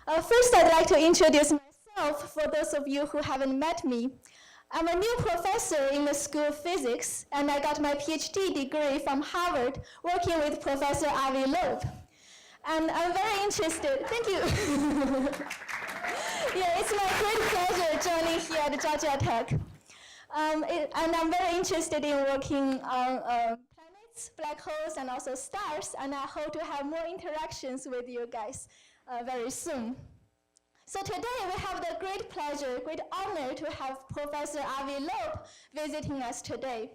First, I'd like to introduce myself for those of you who haven't met me. I'm a new professor in the School of Physics, and I got my PhD degree from Harvard working with Professor Avi Loeb. And I'm very interested, thank you. Yeah, it's my great pleasure joining here at Georgia Tech. And I'm very interested in working on planets, black holes, and also stars, and I hope to have more interactions with you guys very soon. So today we have the great pleasure, great honor to have Professor Avi Loeb visiting us today.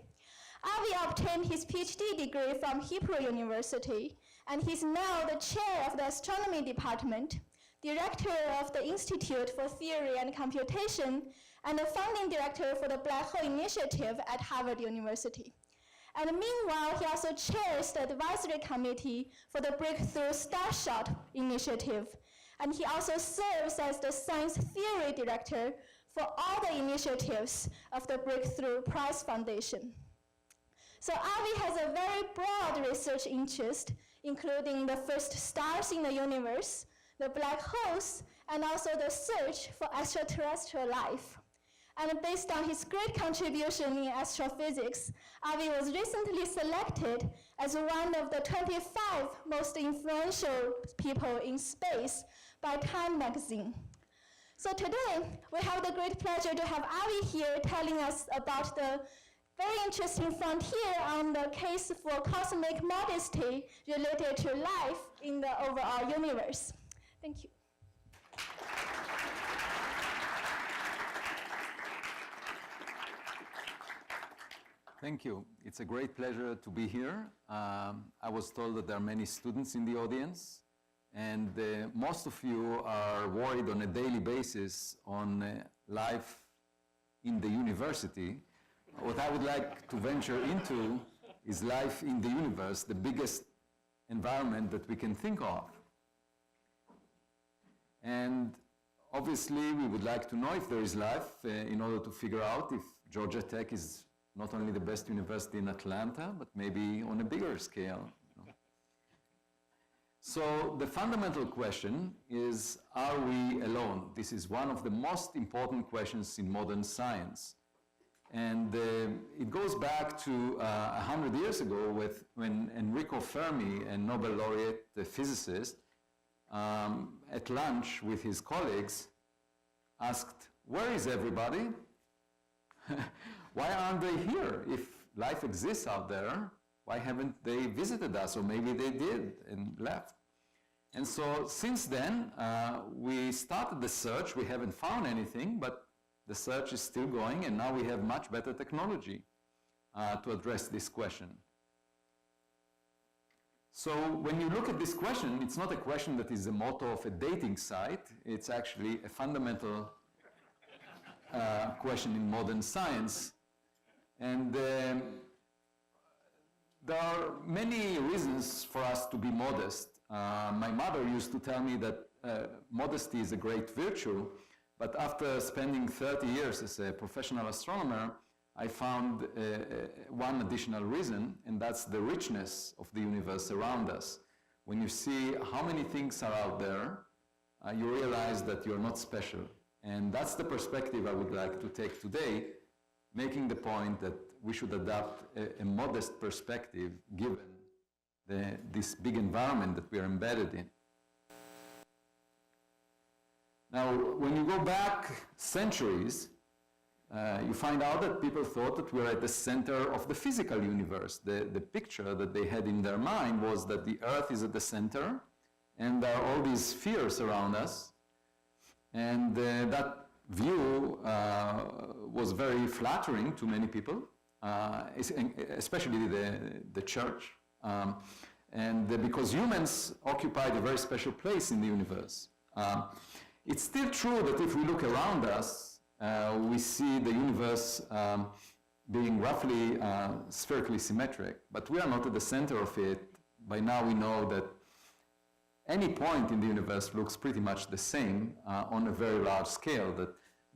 Avi obtained his PhD degree from Hebrew University, and he's now the chair of the astronomy department, director of the Institute for Theory and Computation, and the founding director for the Black Hole Initiative at Harvard University. And meanwhile, he also chairs the advisory committee for the Breakthrough Starshot initiative. And he also serves as the science theory director for all the initiatives of the Breakthrough Prize Foundation. So Avi has a very broad research interest, including the first stars in the universe, the black holes, and also the search for extraterrestrial life. And based on his great contribution in astrophysics, Avi was recently selected as one of the 25 most influential people in space by Time magazine. So today, we have the great pleasure to have Avi here telling us about the very interesting frontier on the case for cosmic modesty related to life in the overall universe. Thank you. Thank you. It's a great pleasure to be here. I was told that there are many students in the audience, and most of you are worried on a daily basis on life in the university. What I would like to venture into is life in the universe, the biggest environment that we can think of. And obviously, we would like to know if there is life in order to figure out if Georgia Tech is not only the best university in Atlanta, but maybe on a bigger scale. So the fundamental question is, are we alone? This is one of the most important questions in modern science. And it goes back to 100 years ago when Enrico Fermi, a Nobel laureate physicist, at lunch with his colleagues, asked, "Where is everybody? Why aren't they here? If life exists out there, why haven't they visited us? Or maybe they did and left." And so since then, we started the search. We haven't found anything, but the search is still going, and now we have much better technology to address this question. So when you look at this question, it's not a question that is the motto of a dating site. It's actually a fundamental question in modern science. And there are many reasons for us to be modest. My mother used to tell me that modesty is a great virtue, but after spending 30 years as a professional astronomer, I found one additional reason, and that's the richness of the universe around us. When you see how many things are out there, you realize that you're not special. And that's the perspective I would like to take today, making the point that we should adopt a modest perspective given this big environment that we are embedded in. Now, when you go back centuries, you find out that people thought that we're at the center of the physical universe. The picture that they had in their mind was that the Earth is at the center, and there are all these spheres around us. And that view was very flattering to many people, especially the church. And because humans occupied a very special place in the universe. It's still true that if we look around us, we see the universe being roughly spherically symmetric, but we are not at the center of it. By now we know that any point in the universe looks pretty much the same on a very large scale,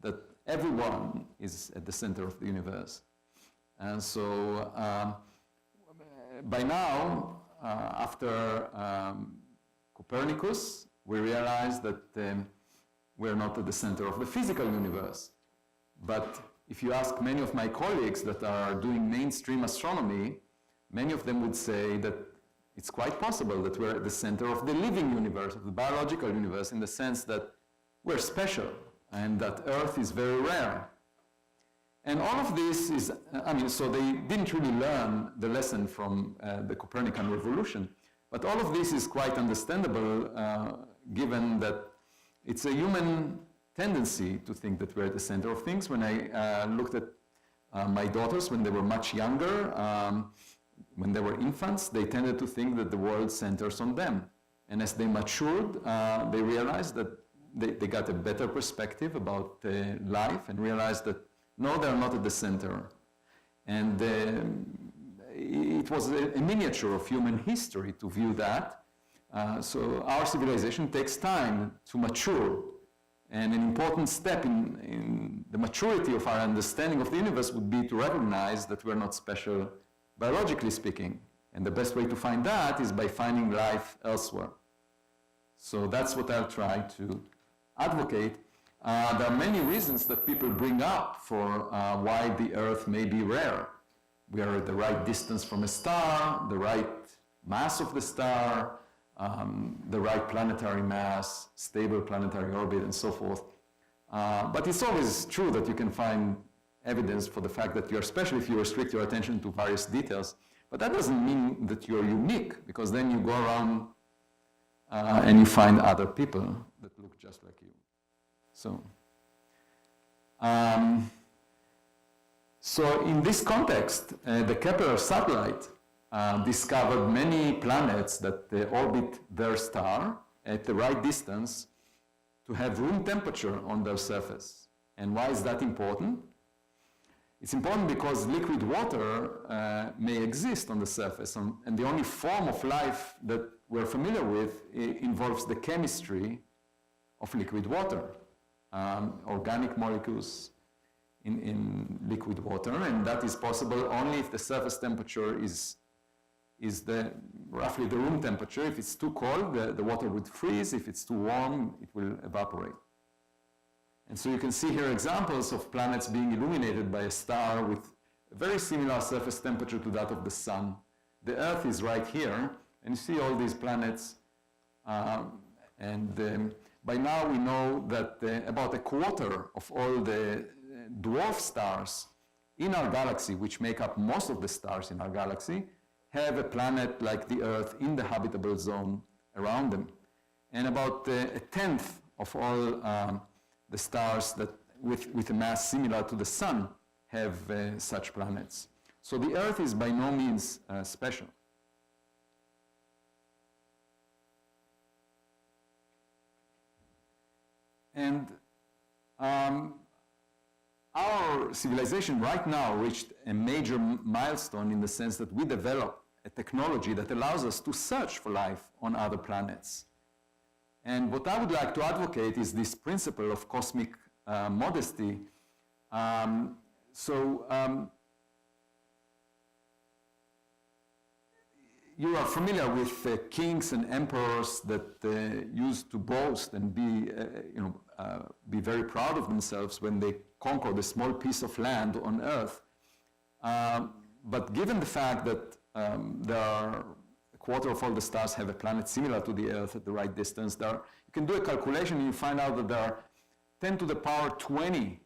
that everyone is at the center of the universe. And so by now, after Copernicus we realize that we're not at the center of the physical universe. But if you ask many of my colleagues that are doing mainstream astronomy, many of them would say that it's quite possible that we're at the center of the living universe, of the biological universe, in the sense that we're special and that Earth is very rare. And all of this is, so they didn't really learn the lesson from the Copernican revolution, but all of this is quite understandable given that it's a human tendency to think that we're at the center of things. When I looked at my daughters when they were much younger, when they were infants, they tended to think that the world centers on them. And as they matured, they realized that they got a better perspective about life and realized that no, they're not at the center. And it was a miniature of human history to view that. So our civilization takes time to mature. And an important step in the maturity of our understanding of the universe would be to recognize that we're not special biologically speaking. And the best way to find that is by finding life elsewhere. So that's what I'll try to advocate. There are many reasons that people bring up for why the Earth may be rare. We are at the right distance from a star, the right mass of the star, the right planetary mass, stable planetary orbit, and so forth. But it's always true that you can find evidence for the fact that you're special if you restrict your attention to various details. But that doesn't mean that you're unique, because then you go around and you find other people that look just like you. So in this context, the Kepler Satellite discovered many planets that orbit their star at the right distance to have room temperature on their surface. And why is that important? It's important because liquid water may exist on the surface, and the only form of life that we're familiar with involves the chemistry of liquid water. Organic molecules in liquid water, and that is possible only if the surface temperature is roughly the room temperature. If it's too cold, the water would freeze. If it's too warm, it will evaporate. And so you can see here examples of planets being illuminated by a star with a very similar surface temperature to that of the sun. The Earth is right here, and you see all these planets, by now we know that about a quarter of all the dwarf stars in our galaxy, which make up most of the stars in our galaxy, have a planet like the Earth in the habitable zone around them. And about a tenth of all the stars that with a mass similar to the Sun have such planets. So the Earth is by no means special. And our civilization right now reached a major milestone in the sense that we developed a technology that allows us to search for life on other planets. And what I would like to advocate is this principle of cosmic modesty. You are familiar with kings and emperors that used to boast and be very proud of themselves when they conquered a small piece of land on Earth. But given the fact that there are a quarter of all the stars have a planet similar to the Earth at the right distance, you can do a calculation and you find out that there are 10 to the power 20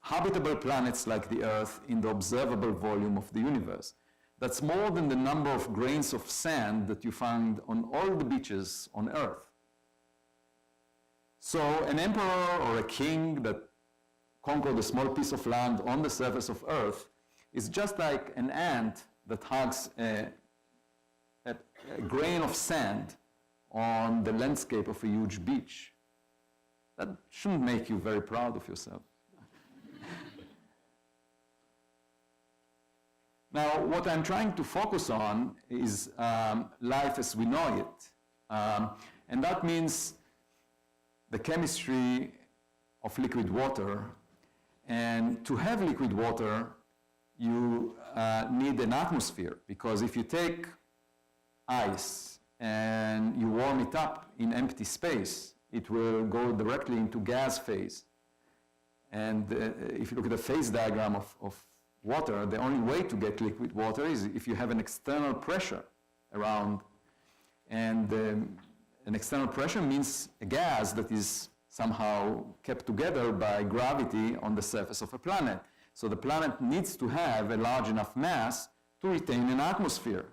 habitable planets like the Earth in the observable volume of the universe. That's more than the number of grains of sand that you find on all the beaches on Earth. So an emperor or a king that conquered a small piece of land on the surface of Earth is just like an ant that hugs a grain of sand on the landscape of a huge beach. That shouldn't make you very proud of yourself. Now, what I'm trying to focus on is life as we know it. And that means the chemistry of liquid water. And to have liquid water, you need an atmosphere, because if you take ice and you warm it up in empty space, it will go directly into gas phase. And if you look at the phase diagram of water, the only way to get liquid water is if you have an external pressure around. And an external pressure means a gas that is somehow kept together by gravity on the surface of a planet. So the planet needs to have a large enough mass to retain an atmosphere.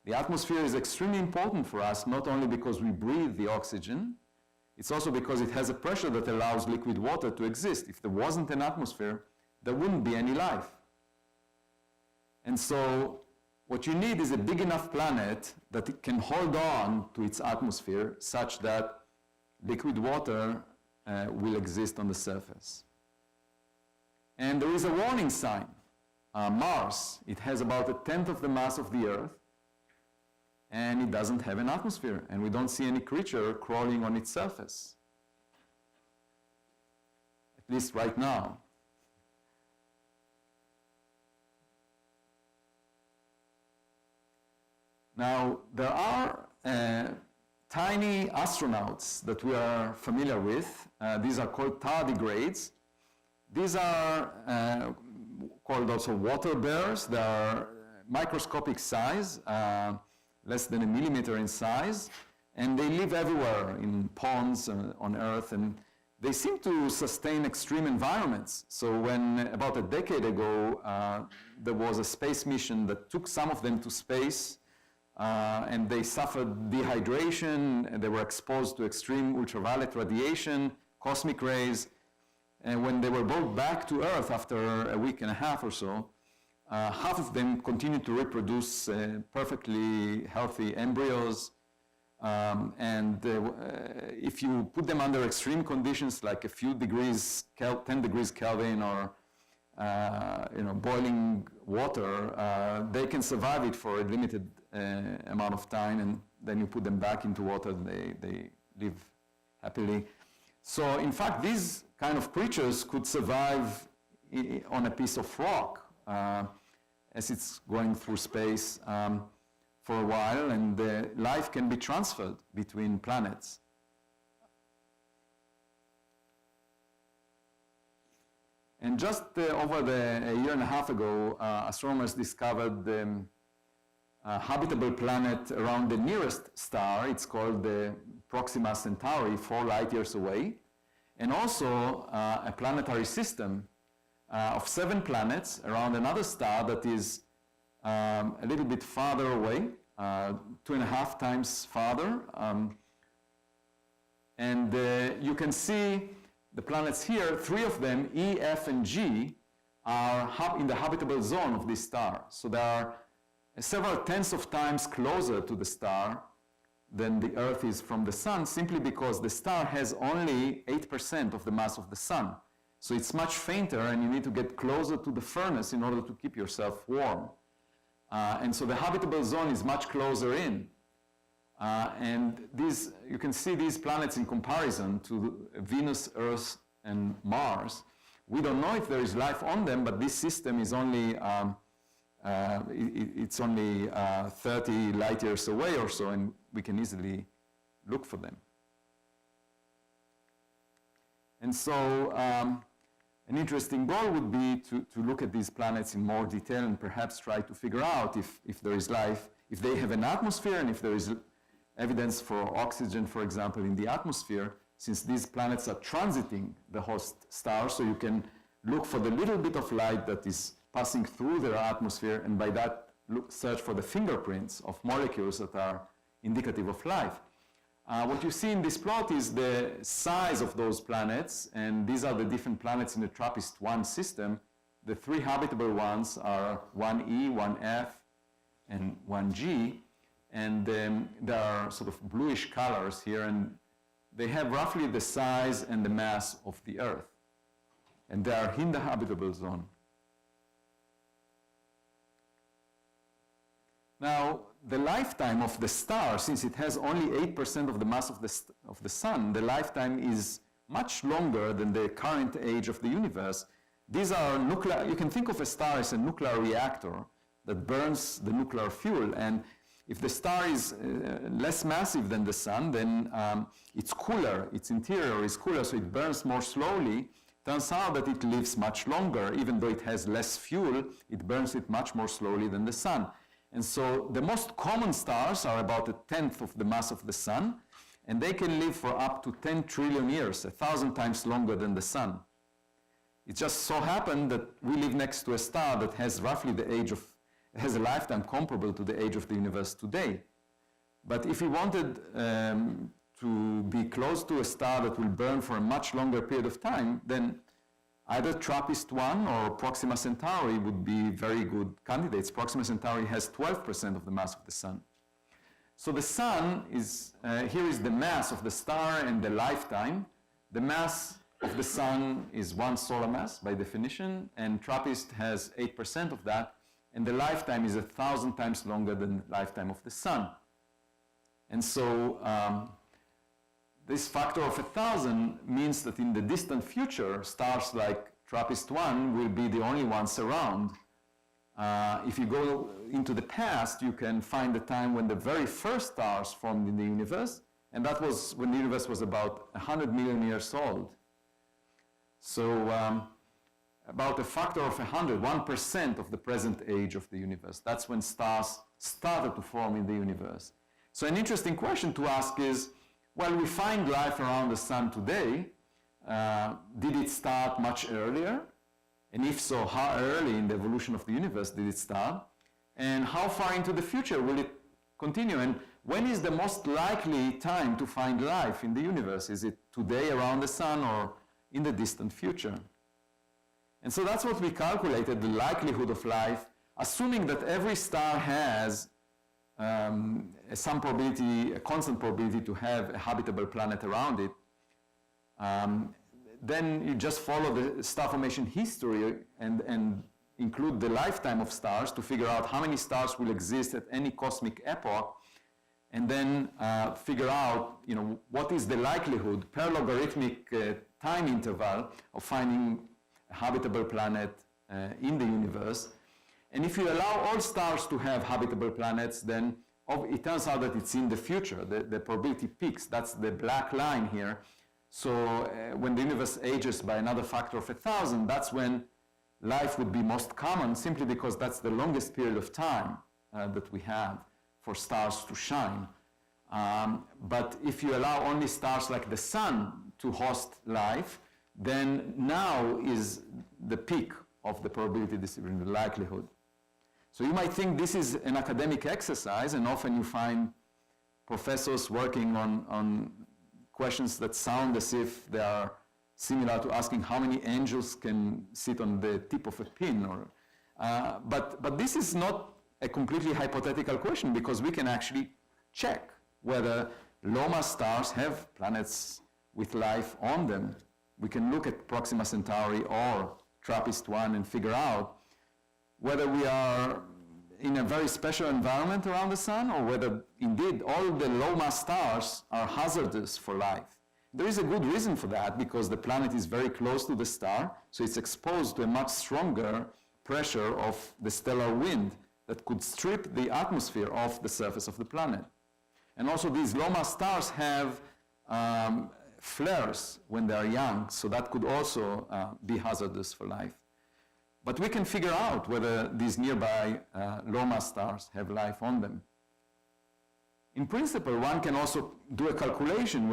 The atmosphere is extremely important for us, not only because we breathe the oxygen, it's also because it has a pressure that allows liquid water to exist. If there wasn't an atmosphere, there wouldn't be any life. And so what you need is a big enough planet that it can hold on to its atmosphere such that liquid water will exist on the surface. And there is a warning sign. Mars, it has about 1/10 of the mass of the Earth, and it doesn't have an atmosphere, and we don't see any creature crawling on its surface. At least right now. Now, there are tiny astronauts that we are familiar with. These are called tardigrades. These are called also water bears. They are microscopic size, less than 1 millimeter in size, and they live everywhere in ponds on Earth, and they seem to sustain extreme environments. So when about a decade ago there was a space mission that took some of them to space, and they suffered dehydration, and they were exposed to extreme ultraviolet radiation, cosmic rays, and when they were brought back to Earth after a week and a half or so, half of them continued to reproduce perfectly healthy embryos, and if you put them under extreme conditions like a few degrees, 10 degrees Kelvin, or boiling water, they can survive it for a limited amount of time, and then you put them back into water, they live happily. So in fact, these kind of creatures could survive on a piece of rock as it's going through space for a while, and life can be transferred between planets. And just over a year and a half ago, astronomers discovered a habitable planet around the nearest star. It's called the Proxima Centauri, 4 light years away, and also a planetary system of 7 planets around another star that is a little bit farther away, 2.5 times farther. And you can see the planets here. 3 of them, E, F, and G, are in the habitable zone of this star. So they are several tenths of times closer to the star than the Earth is from the Sun, simply because the star has only 8% of the mass of the Sun. So it's much fainter, and you need to get closer to the furnace in order to keep yourself warm. And so the habitable zone is much closer in. And you can see these planets in comparison to Venus, Earth, and Mars. We don't know if there is life on them, but this system is only, it's only 30 light years away or so, and we can easily look for them. And so an interesting goal would be to look at these planets in more detail and perhaps try to figure out if there is life, if they have an atmosphere, and if there is evidence for oxygen, for example, in the atmosphere, since these planets are transiting the host star, so you can look for the little bit of light that is passing through their atmosphere, and by that search for the fingerprints of molecules that are indicative of life. What you see in this plot is the size of those planets, and these are the different planets in the Trappist One System. The 3 habitable ones are 1E, 1F, and 1G, and there are sort of bluish colors here, and they have roughly the size and the mass of the Earth, and they are in the habitable zone. Now, the lifetime of the star, since it has only 8% of the mass of the Sun, the lifetime is much longer than the current age of the universe. These are nuclear, you can think of a star as a nuclear reactor that burns the nuclear fuel, and if the star is less massive than the sun, then it's cooler, its interior is cooler, so it burns more slowly. Turns out that it lives much longer. Even though it has less fuel, it burns it much more slowly than the sun. And so the most common stars are about 1/10 of the mass of the sun, and they can live for up to 10 trillion years, 1,000 times longer than the sun. It just so happened that we live next to a star that has roughly the age of, has a lifetime comparable to the age of the universe today. But if we wanted to be close to a star that will burn for a much longer period of time, then either Trappist One or Proxima Centauri would be very good candidates. Proxima Centauri has 12% of the mass of the sun. So the sun is, here is the mass of the star and the lifetime. The mass of the sun is 1 solar mass by definition, and Trappist has 8% of that, and the lifetime is 1,000 times longer than the lifetime of the sun. And so this factor of 1,000 means that in the distant future, stars like Trappist One will be the only ones around. If you go into the past, you can find the time when the very first stars formed in the universe, and that was when the universe was about 100 million years old. So about a factor of 100, 1% of the present age of the universe. That's when stars started to form in the universe. So an interesting question to ask is, well, we find life around the sun today. Did it start much earlier? And if so, how early in the evolution of the universe did it start? And how far into the future will it continue? And when is the most likely time to find life in the universe? Is it today around the sun or in the distant future? And so that's what we calculated, the likelihood of life, assuming that every star has some probability, a constant probability to have a habitable planet around it. Then you just follow the star formation history and include the lifetime of stars to figure out how many stars will exist at any cosmic epoch, and then figure out, what is the likelihood per logarithmic time interval of finding a habitable planet in the universe. And if you allow all stars to have habitable planets, then it turns out that it's in the future. The probability peaks. That's the black line here. So when the universe ages by another factor of 1,000, that's when life would be most common, simply because that's the longest period of time that we have for stars to shine. But if you allow only stars like the sun to host life, then now is the peak of the probability distribution, the likelihood. So you might think this is an academic exercise, and often you find professors working on questions that sound as if they are similar to asking how many angels can sit on the tip of a pin. But this is not a completely hypothetical question, because we can actually check whether low-mass stars have planets with life on them. We can look at Proxima Centauri or Trappist One and figure out whether we are in a very special environment around the sun, or whether indeed all the low-mass stars are hazardous for life. There is a good reason for that, because the planet is very close to the star, so it's exposed to a much stronger pressure of the stellar wind that could strip the atmosphere off the surface of the planet. And also these low-mass stars have flares when they are young, so that could also be hazardous for life. But we can figure out whether these nearby low-mass stars have life on them. In principle, one can also do a calculation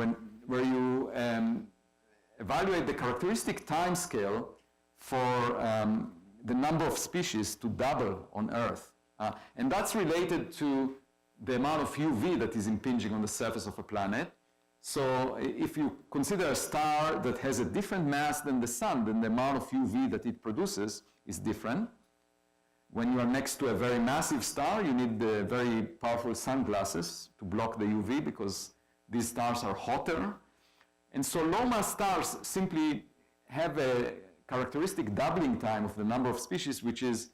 where you evaluate the characteristic time scale for the number of species to double on Earth. And that's related to the amount of UV that is impinging on the surface of a planet. So if you consider a star that has a different mass than the sun, then the amount of UV that it produces is different. When you are next to a very massive star, you need the very powerful sunglasses to block the UV, because these stars are hotter. And so low-mass stars simply have a characteristic doubling time of the number of species, which is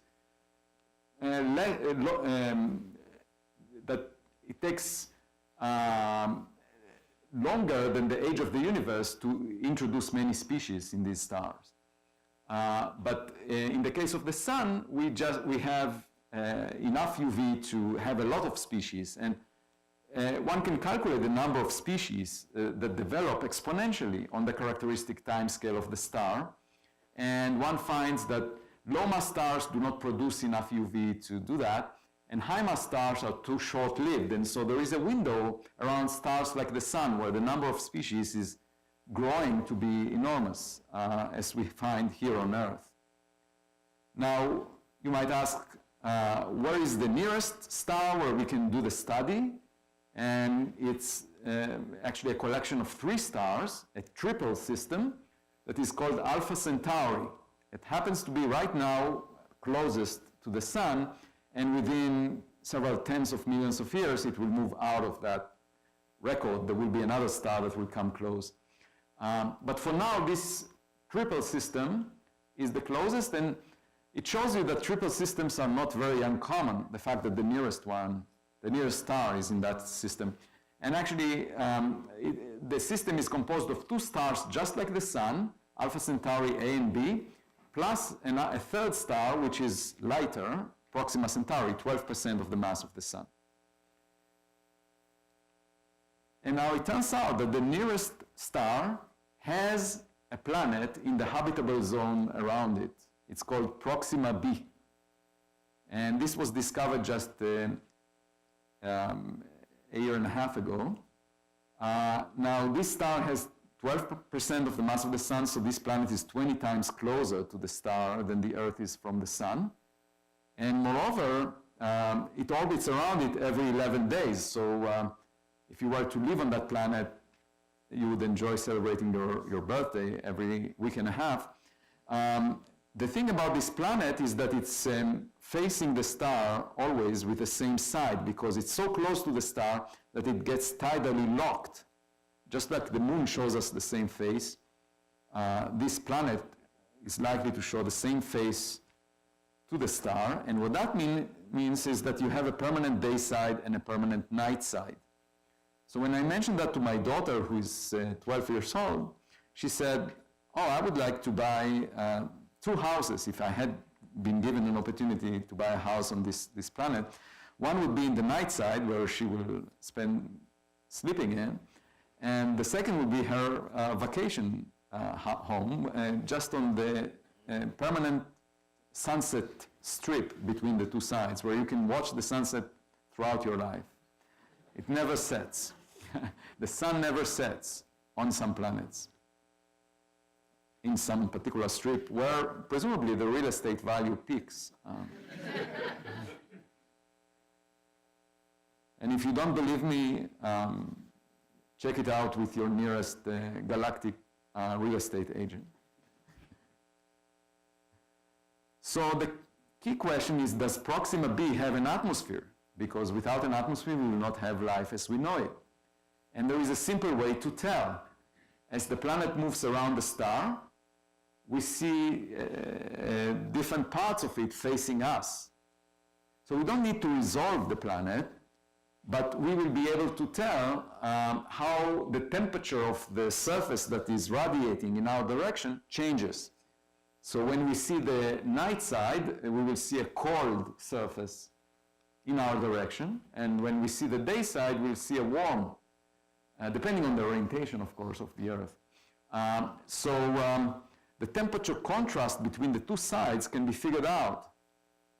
that it takes longer than the age of the universe to introduce many species in these stars. But in the case of the sun, we have enough UV to have a lot of species. And one can calculate the number of species that develop exponentially on the characteristic time scale of the star. And one finds that low mass stars do not produce enough UV to do that, and high mass stars are too short-lived. And so there is a window around stars like the sun where the number of species is growing to be enormous, as we find here on Earth. Now, you might ask, where is the nearest star where we can do the study? And it's actually a collection of 3 stars, a triple system that is called Alpha Centauri. It happens to be right now closest to the sun, and within several tens of millions of years, it will move out of that record. There will be another star that will come close. But for now, this triple system is the closest, and it shows you that triple systems are not very uncommon, the fact that the nearest star is in that system. And actually, the system is composed of 2 stars just like the sun, Alpha Centauri A and B, plus a third star, which is lighter, Proxima Centauri, 12% of the mass of the sun. And now it turns out that the nearest star has a planet in the habitable zone around it. It's called Proxima B. And this was discovered just a year and a half ago. Now this star has 12% of the mass of the sun, so this planet is 20 times closer to the star than the Earth is from the sun. And moreover, it orbits around it every 11 days. So if you were to live on that planet, you would enjoy celebrating your birthday every week and a half. The thing about this planet is that it's facing the star always with the same side, because it's so close to the star that it gets tidally locked. Just like the moon shows us the same face, this planet is likely to show the same face to the star. And what that means is that you have a permanent day side and a permanent night side. So when I mentioned that to my daughter, who is 12 years old, she said, oh, I would like to buy 2 houses if I had been given an opportunity to buy a house on this planet. One would be in the night side, where she will spend sleeping in, and the second would be her vacation home, just on the permanent sunset strip between the 2 sides, where you can watch the sunset throughout your life. It never sets. The sun never sets on some planets, in some particular strip where presumably the real estate value peaks. And if you don't believe me, check it out with your nearest galactic real estate agent. So the key question is, does Proxima B have an atmosphere? Because without an atmosphere, we will not have life as we know it. And there is a simple way to tell. As the planet moves around the star, we see different parts of it facing us. So we don't need to resolve the planet, but we will be able to tell how the temperature of the surface that is radiating in our direction changes. So when we see the night side, we will see a cold surface in our direction, and when we see the day side, we'll see a warm, depending on the orientation, of course, of the Earth. The temperature contrast between the 2 sides can be figured out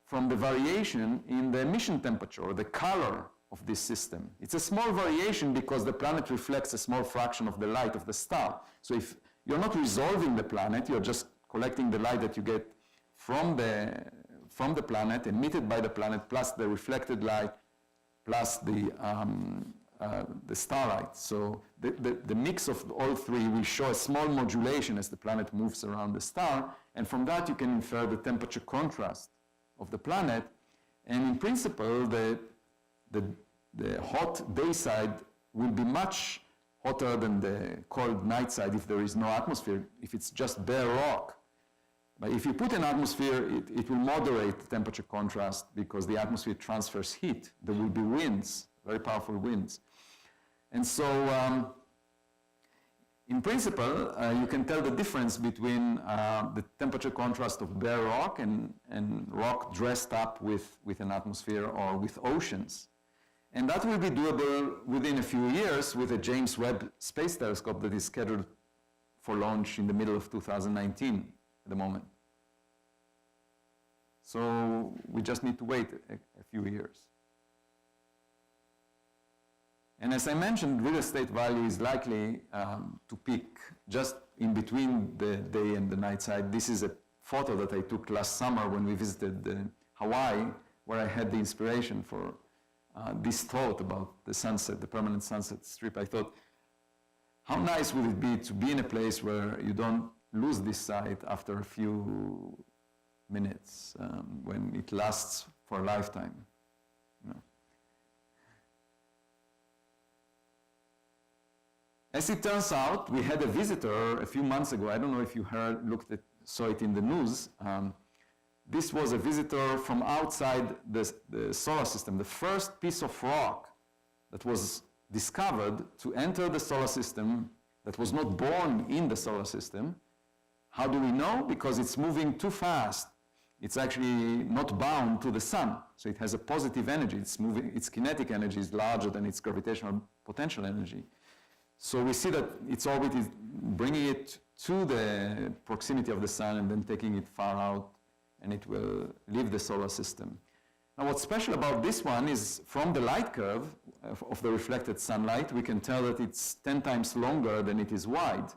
from the variation in the emission temperature, or the color of this system. It's a small variation because the planet reflects a small fraction of the light of the star. So if you're not resolving the planet, you're just collecting the light that you get from the planet, emitted by the planet, plus the reflected light, plus the starlight. So the mix of all 3 will show a small modulation as the planet moves around the star, and from that you can infer the temperature contrast of the planet. And in principle, the hot day side will be much hotter than the cold night side if there is no atmosphere, if it's just bare rock. But if you put an atmosphere, it will moderate the temperature contrast because the atmosphere transfers heat. There will be winds, very powerful winds. And so In principle, you can tell the difference between the temperature contrast of bare rock and rock dressed up with an atmosphere or with oceans. And that will be doable within a few years with a James Webb Space Telescope that is scheduled for launch in the middle of 2019 at the moment. So we just need to wait a few years. And as I mentioned, real estate value is likely to peak just in between the day and the night side. This is a photo that I took last summer when we visited Hawaii, where I had the inspiration for this thought about the sunset, the permanent sunset strip. I thought, how nice would it be to be in a place where you don't lose this sight after a few minutes, when it lasts for a lifetime. You know. As it turns out, we had a visitor a few months ago. I don't know if you saw it in the news. This was a visitor from outside the solar system, the first piece of rock that was discovered to enter the solar system that was not born in the solar system. How do we know? Because it's moving too fast. It's actually not bound to the sun, so it has a positive energy. Its kinetic energy is larger than its gravitational potential energy. So we see that its orbit is bringing it to the proximity of the sun and then taking it far out, and it will leave the solar system. Now what's special about this one is from the light curve of the reflected sunlight, we can tell that it's 10 times longer than it is wide.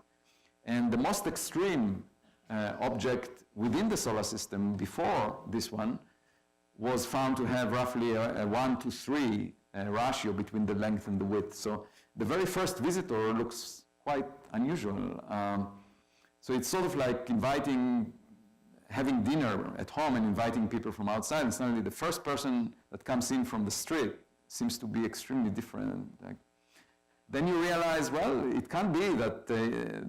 And the most extreme object within the solar system before this one was found to have roughly a 1-to-3 ratio between the length and the width. So the very first visitor looks quite unusual. So it's sort of like having dinner at home and inviting people from outside, and suddenly the first person that comes in from the street seems to be extremely different. Then you realize, well, it can't be that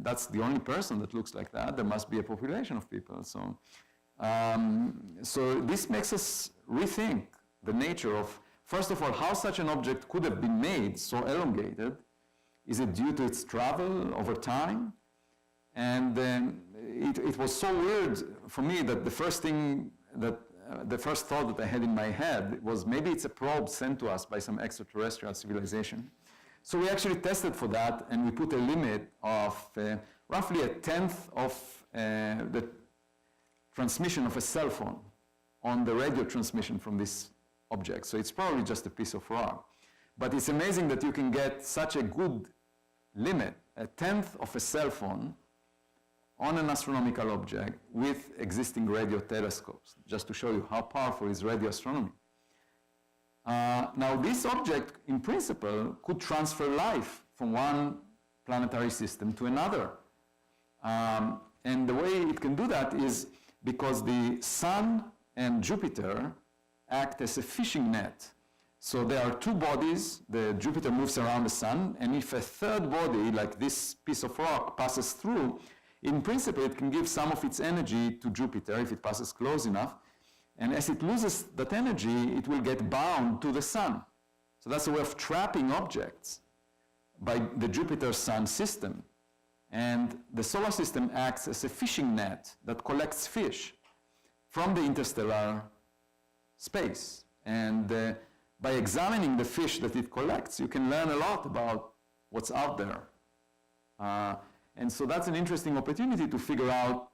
that's the only person that looks like that. There must be a population of people. So, so this makes us rethink the nature of, first of all, how such an object could have been made so elongated. Is it due to its travel over time? And it was so weird for me that the first thought that I had in my head was maybe it's a probe sent to us by some extraterrestrial civilization. So we actually tested for that, and we put a limit of roughly 1/10 of the transmission of a cell phone on the radio transmission from this object. So it's probably just a piece of rock. But it's amazing that you can get such a good limit, 1/10 of a cell phone, on an astronomical object with existing radio telescopes, just to show you how powerful is radio astronomy. Now this object, in principle, could transfer life from one planetary system to another. And the way it can do that is because the Sun and Jupiter act as a fishing net. So there are two bodies, the Jupiter moves around the Sun, and if a third body, like this piece of rock, passes through, in principle it can give some of its energy to Jupiter if it passes close enough. And as it loses that energy, it will get bound to the Sun. So that's a way of trapping objects by the Jupiter-Sun system. And the solar system acts as a fishing net that collects fish from the interstellar space. And by examining the fish that it collects, you can learn a lot about what's out there. And so that's an interesting opportunity to figure out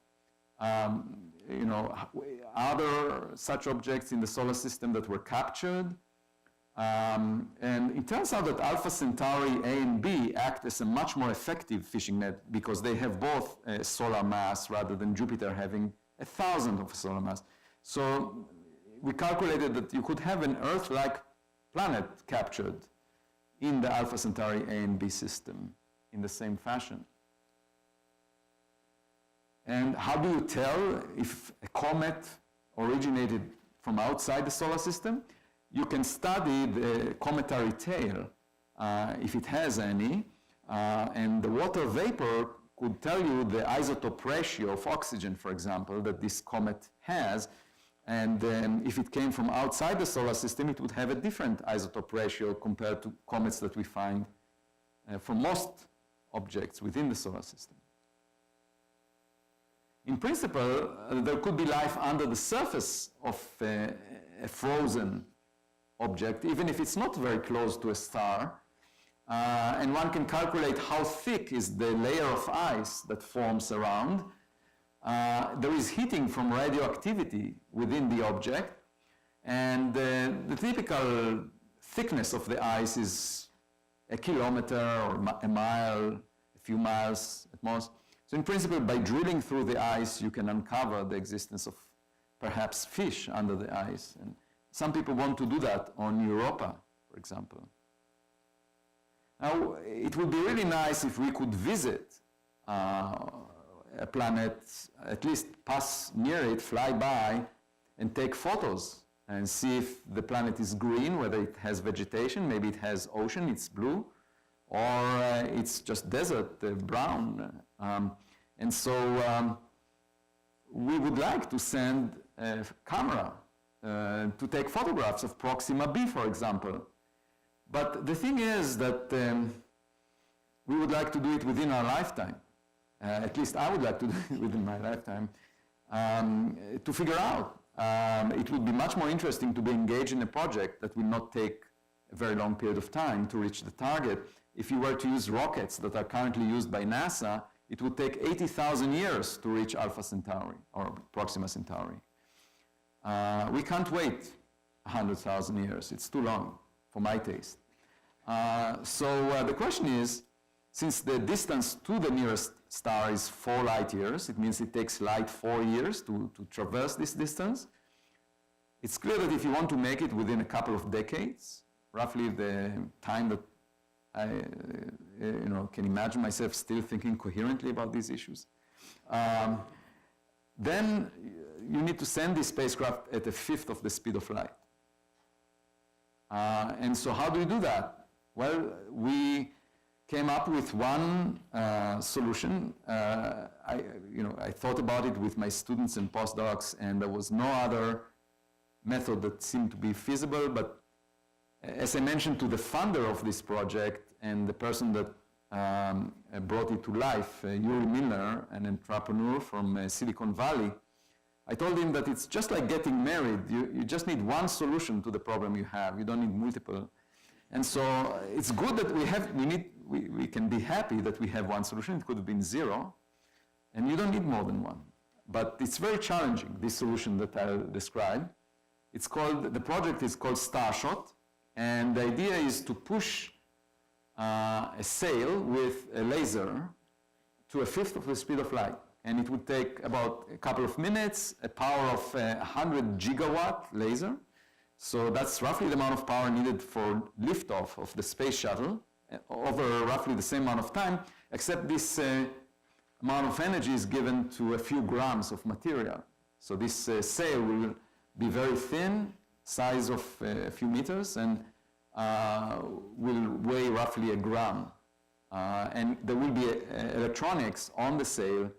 are there such objects in the solar system that were captured? And it turns out that Alpha Centauri A and B act as a much more effective fishing net because they have both a solar mass rather than Jupiter having 1,000 of a solar mass. So we calculated that you could have an Earth-like planet captured in the Alpha Centauri A and B system in the same fashion. And how do you tell if a comet originated from outside the solar system? You can study the cometary tail, if it has any, and the water vapor could tell you the isotope ratio of oxygen, for example, that this comet has. And if it came from outside the solar system, it would have a different isotope ratio compared to comets that we find from most objects within the solar system. In principle, there could be life under the surface of a frozen object, even if it's not very close to a star. And one can calculate how thick is the layer of ice that forms around. There is heating from radioactivity within the object, and the typical thickness of the ice is a kilometer or a mile, a few miles at most. So in principle, by drilling through the ice, you can uncover the existence of perhaps fish under the ice. And some people want to do that on Europa, for example. Now, it would be really nice if we could visit a planet, at least pass near it, fly by, and take photos and see if the planet is green, whether it has vegetation, maybe it has ocean, it's blue, or it's just desert, brown. And so we would like to send a camera to take photographs of Proxima B, for example. But the thing is that we would like to do it within our lifetime. At least I would like to do it within my lifetime, to figure out. It would be much more interesting to be engaged in a project that will not take a very long period of time to reach the target. If you were to use rockets that are currently used by NASA, it would take 80,000 years to reach Alpha Centauri or Proxima Centauri. We can't wait 100,000 years. It's too long for my taste. So the question is, since the distance to the nearest star is 4 light years, it means it takes light 4 years to traverse this distance. It's clear that if you want to make it within a couple of decades, roughly the time that I can imagine myself still thinking coherently about these issues, then you need to send this spacecraft at 1/5 of the speed of light. And so how do we do that? Well, we came up with one solution. I thought about it with my students and postdocs, and there was no other method that seemed to be feasible. But as I mentioned to the funder of this project and the person that brought it to life, Yuri Milner, an entrepreneur from Silicon Valley, I told him that it's just like getting married. You just need one solution to the problem you have. You don't need multiple. And so it's good that we can be happy that we have one solution. It could have been 0, and you don't need more than one. But it's very challenging, this solution that I'll describe. The project is called Starshot, and the idea is to push a sail with a laser to 1/5 of the speed of light. And it would take about a couple of minutes, a power of 100 gigawatt laser. So that's roughly the amount of power needed for liftoff of the space shuttle over roughly the same amount of time, except this amount of energy is given to a few grams of material. So this sail will be very thin, size of a few meters, and will weigh roughly a gram. And there will be electronics on the sail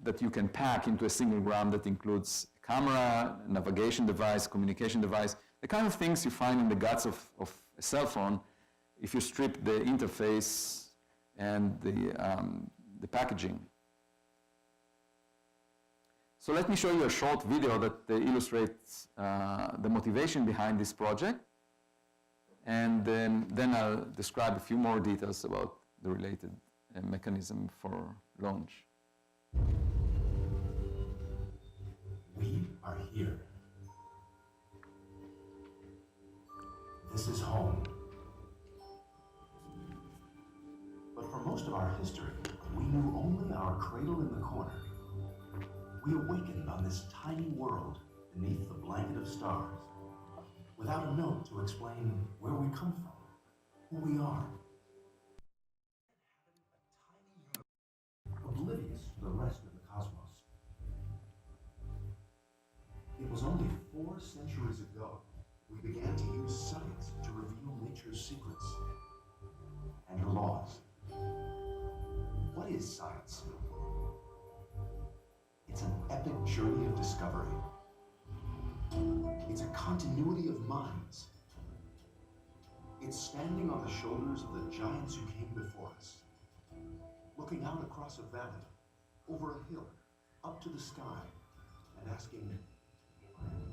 that you can pack into a single gram that includes camera, navigation device, communication device, the kind of things you find in the guts of a cell phone if you strip the interface and the packaging. So let me show you a short video that illustrates the motivation behind this project, and then I'll describe a few more details about the related mechanism for launch. We are here. This is home. But for most of our history, we knew only our cradle in the corner. We awakened on this tiny world beneath the blanket of stars, without a note to explain where we come from, who we are. Oblivious to the rest of the cosmos. It was only 4 centuries ago we began to use science to reveal nature's secrets and her laws. What is science? It's an epic journey of discovery. It's a continuity of minds. It's It's standing on the shoulders of the giants who came before us, looking out across a valley, over a hill, up to the sky, and asking,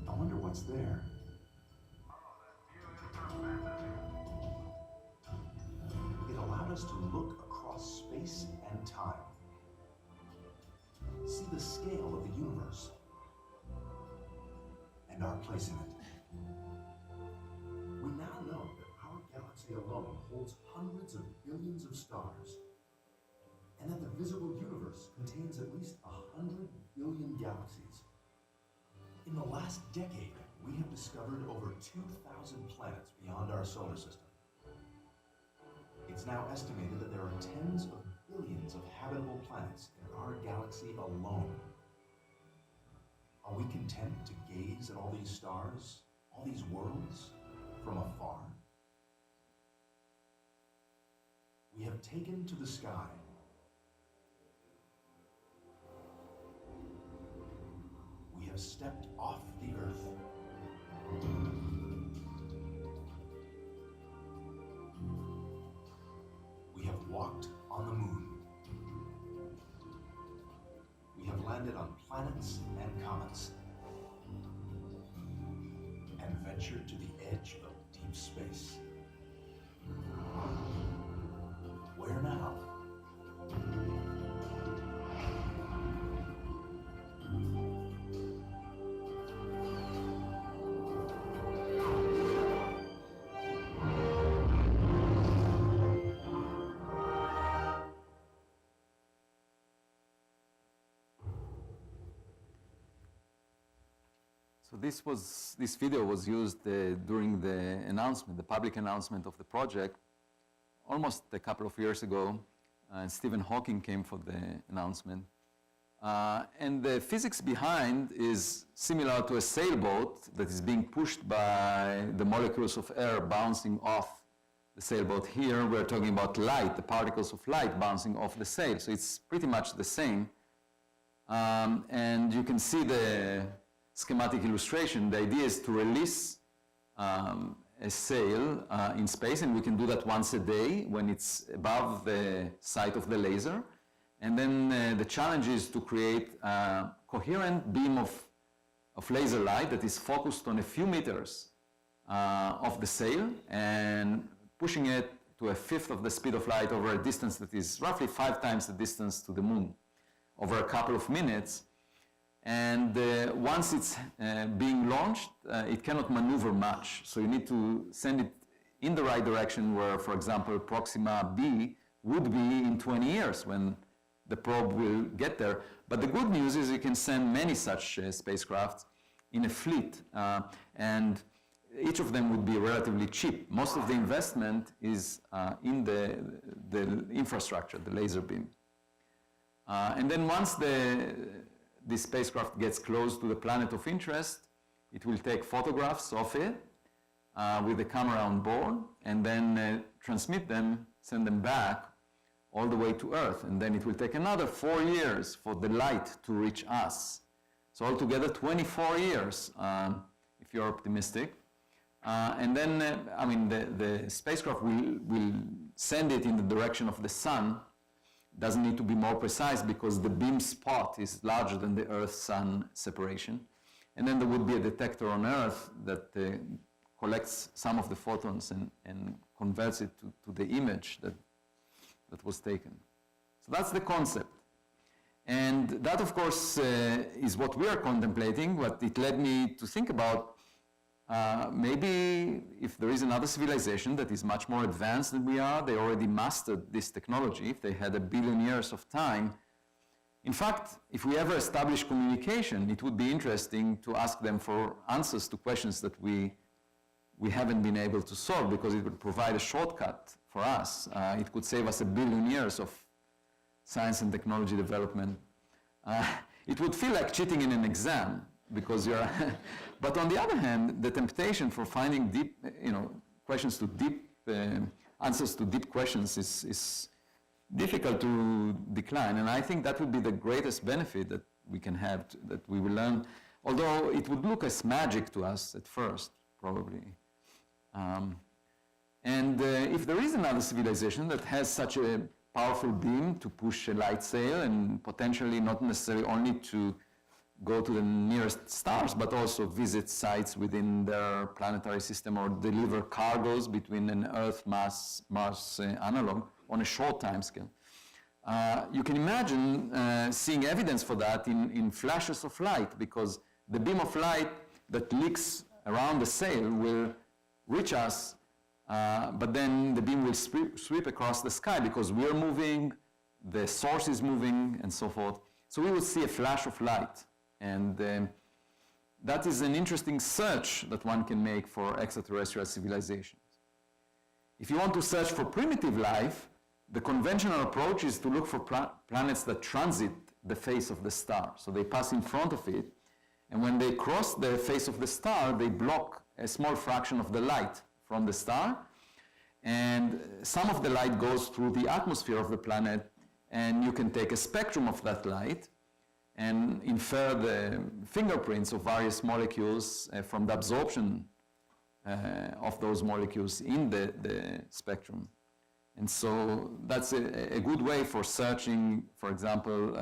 I wonder what's there. It allowed us to look across space and time, see the scale of the universe, and our place in it. We now know that our galaxy alone holds hundreds of billions of stars, and that the visible universe contains at least 100 billion galaxies. In the last decade, we have discovered over 2,000 planets beyond our solar system. It's now estimated that there are tens of billions of habitable planets in our galaxy alone. Are we content to gaze at all these stars, all these worlds, from afar? We have taken to the sky. We have stepped off the earth. We have walked on the moon. We have landed on planets and comets, and ventured to the edge of deep space. Where now? So this video was used during the announcement, the public announcement of the project, almost a couple of years ago, and Stephen Hawking came for the announcement. And the physics behind is similar to a sailboat that is being pushed by the molecules of air bouncing off the sailboat. Here we're talking about light, the particles of light bouncing off the sail. So it's pretty much the same. And you can see the schematic illustration. The idea is to release a sail in space, and we can do that once a day when it's above the sight of the laser. And then the challenge is to create a coherent beam of laser light that is focused on a few meters of the sail and pushing it to a fifth of the speed of light over a distance that is roughly 5 times the distance to the moon over a couple of minutes. And once it's being launched, it cannot maneuver much. So you need to send it in the right direction where, for example, Proxima B would be in 20 years when the probe will get there. But the good news is you can send many such spacecraft in a fleet, and each of them would be relatively cheap. Most of the investment is in the infrastructure, the laser beam. And then once this spacecraft gets close to the planet of interest, it will take photographs of it with the camera on board, and then transmit them, send them back all the way to Earth. And then it will take another 4 years for the light to reach us. So altogether 24 years, if you're optimistic. And then, I mean, the spacecraft will send it in the direction of the sun. Doesn't need to be more precise because the beam spot is larger than the Earth-Sun separation. And then there would be a detector on Earth that collects some of the photons and converts it to the image that was taken. So that's the concept. And that, of course, is what we are contemplating, but it led me to think about maybe if there is another civilization that is much more advanced than we are, they already mastered this technology, if they had 1 billion years of time. In fact, if we ever establish communication, it would be interesting to ask them for answers to questions that we haven't been able to solve, because it would provide a shortcut for us. It could save us 1 billion years of science and technology development. It would feel like cheating in an exam, because you're, but on the other hand, the temptation for finding deep, questions to deep, answers to deep questions is difficult to decline. And I think that would be the greatest benefit that we can have, that we will learn, although it would look as magic to us at first, probably. And if there is another civilization that has such a powerful beam to push a light sail and potentially not necessarily only to go to the nearest stars, but also visit sites within their planetary system or deliver cargoes between an Earth-Mars analog on a short time scale. You can imagine seeing evidence for that in flashes of light, because the beam of light that leaks around the sail will reach us, but then the beam will sweep across the sky because we're moving, the source is moving, and so forth. So we will see a flash of light. And that is an interesting search that one can make for extraterrestrial civilizations. If you want to search for primitive life, the conventional approach is to look for planets that transit the face of the star. So they pass in front of it, and when they cross the face of the star, they block a small fraction of the light from the star, and some of the light goes through the atmosphere of the planet, and you can take a spectrum of that light and infer the fingerprints of various molecules from the absorption of those molecules in the spectrum. And so that's a good way for searching, for example,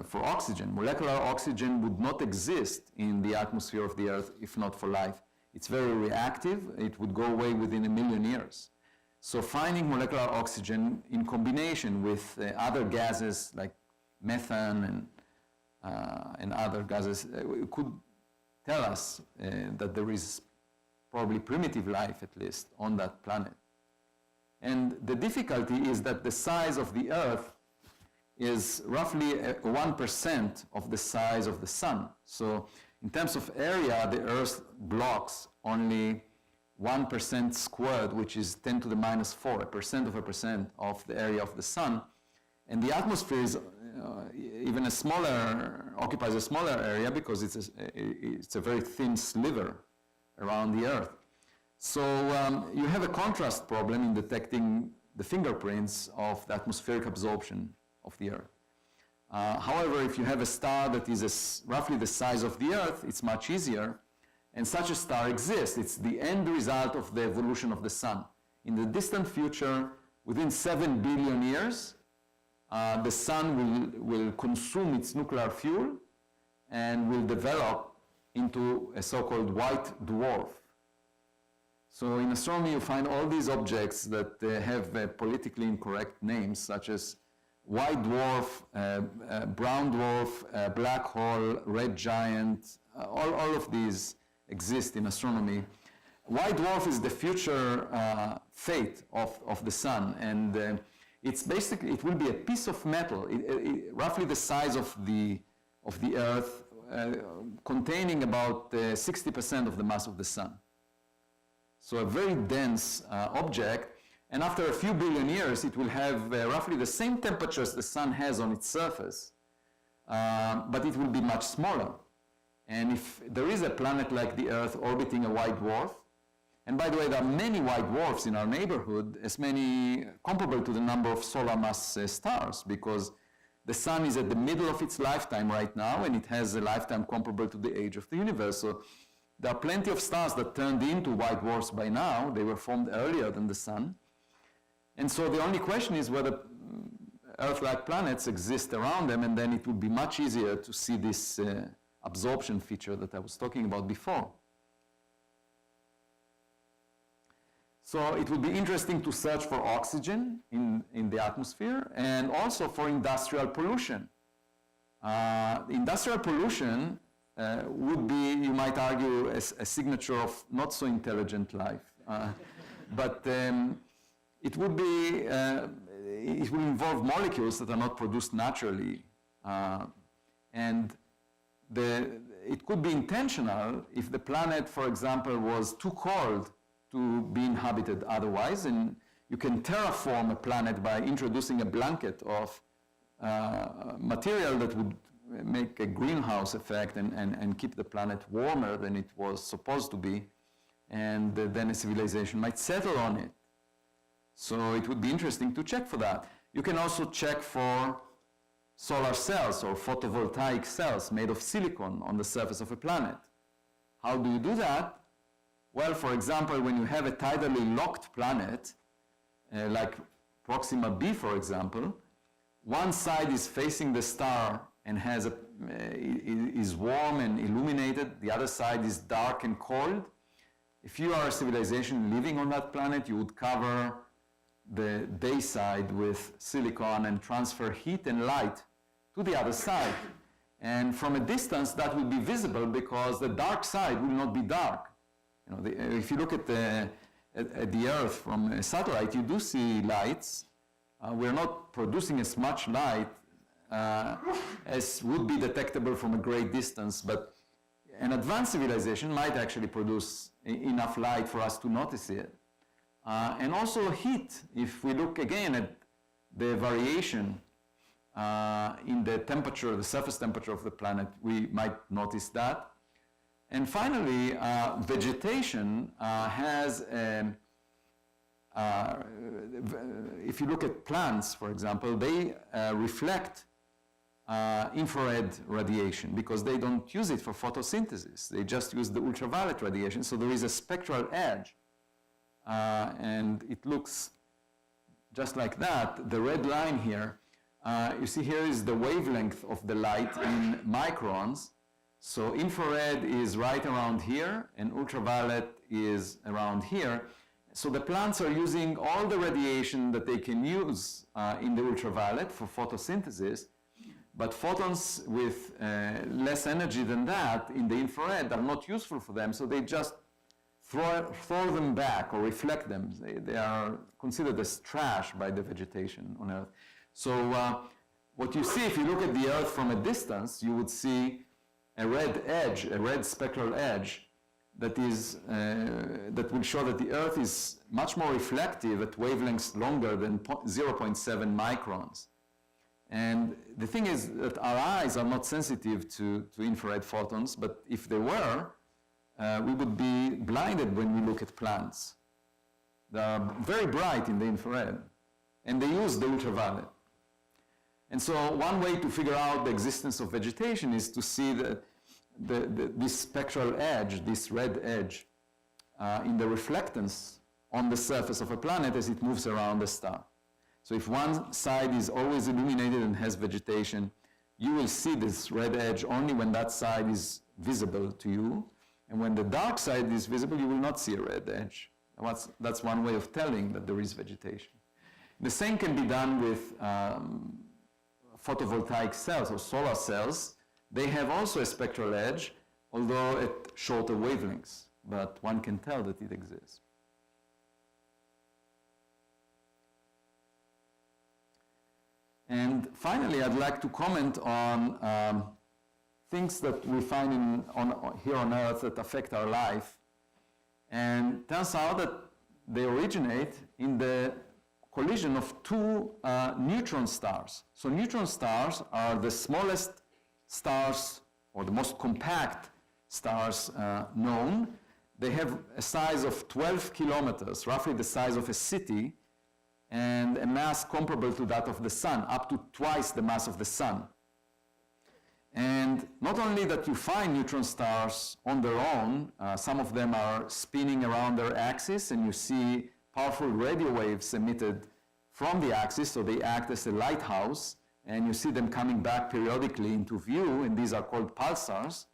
for oxygen. Molecular oxygen would not exist in the atmosphere of the Earth if not for life. It's very reactive. It would go away within 1 million years. So finding molecular oxygen in combination with other gases like methane and other gases could tell us that there is probably primitive life, at least, on that planet. And the difficulty is that the size of the Earth is roughly 1% of the size of the Sun. So in terms of area, the Earth blocks only 1% squared, which is 10 to the minus 4, 1% of the area of the Sun. And the atmosphere is even occupies a smaller area because it's a very thin sliver around the Earth. So you have a contrast problem in detecting the fingerprints of the atmospheric absorption of the Earth. However, if you have a star that is roughly the size of the Earth, it's much easier, and such a star exists. It's the end result of the evolution of the Sun. In the distant future, within 7 billion years, the Sun will consume its nuclear fuel and will develop into a so-called white dwarf. So in astronomy, you find all these objects that have politically incorrect names, such as white dwarf, brown dwarf, black hole, red giant. All of these exist in astronomy. White dwarf is the future fate of the Sun, and it's basically, it will be a piece of metal, roughly the size of the Earth, containing about 60% of the mass of the Sun. So a very dense object, and after a few billion years, it will have roughly the same temperatures the Sun has on its surface, but it will be much smaller. And if there is a planet like the Earth orbiting a white dwarf, and by the way, there are many white dwarfs in our neighborhood, as many comparable to the number of solar mass stars, because the Sun is at the middle of its lifetime right now, and it has a lifetime comparable to the age of the universe. So there are plenty of stars that turned into white dwarfs by now. They were formed earlier than the Sun. And so the only question is whether Earth-like planets exist around them, and then it would be much easier to see this absorption feature that I was talking about before. So it would be interesting to search for oxygen in the atmosphere, and also for industrial pollution. Industrial pollution would be, you might argue, a signature of not so intelligent life. But it would be, it will involve molecules that are not produced naturally. And it could be intentional if the planet, for example, was too cold to be inhabited otherwise, and you can terraform a planet by introducing a blanket of material that would make a greenhouse effect and keep the planet warmer than it was supposed to be, and then a civilization might settle on it. So it would be interesting to check for that. You can also check for solar cells or photovoltaic cells made of silicon on the surface of a planet. How do you do that? Well, for example, when you have a tidally locked planet, like Proxima B, for example, one side is facing the star and is warm and illuminated. The other side is dark and cold. If you are a civilization living on that planet, you would cover the day side with silicon and transfer heat and light to the other side. And from a distance, that will be visible because the dark side will not be dark. You know, if you look at the Earth from a satellite, you do see lights. We're not producing as much light as would be detectable from a great distance, but an advanced civilization might actually produce enough light for us to notice it. And also heat, if we look again at the variation in the temperature, the surface temperature of the planet, we might notice that. And finally, vegetation has, if you look at plants, for example, they reflect infrared radiation because they don't use it for photosynthesis. They just use the ultraviolet radiation, so there is a spectral edge. And it looks just like that. The red line here, you see here is the wavelength of the light in microns. So infrared is right around here, and ultraviolet is around here. So the plants are using all the radiation that they can use in the ultraviolet for photosynthesis, but photons with less energy than that in the infrared are not useful for them, so they just throw them back or reflect them. They are considered as trash by the vegetation on Earth. So what you see, if you look at the Earth from a distance, you would see a red edge, a red spectral edge that will show that the Earth is much more reflective at wavelengths longer than 0.7 microns. And the thing is that our eyes are not sensitive to infrared photons, but if they were, we would be blinded when we look at plants. They are very bright in the infrared, and they use the ultraviolet. And so one way to figure out the existence of vegetation is to see this spectral edge, this red edge, in the reflectance on the surface of a planet as it moves around the star. So if one side is always illuminated and has vegetation, you will see this red edge only when that side is visible to you. And when the dark side is visible, you will not see a red edge. That's one way of telling that there is vegetation. The same can be done with photovoltaic cells or solar cells. They have also a spectral edge, although at shorter wavelengths, but one can tell that it exists. And finally, I'd like to comment on things that we find here on Earth that affect our life. And it turns out that they originate in the collision of two neutron stars. So neutron stars are the smallest stars, or the most compact stars known. They have a size of 12 kilometers, roughly the size of a city, and a mass comparable to that of the sun, up to twice the mass of the sun. And not only that you find neutron stars on their own, some of them are spinning around their axis, and you see powerful radio waves emitted from the axis, so they act as a lighthouse, and you see them coming back periodically into view, and these are called pulsars.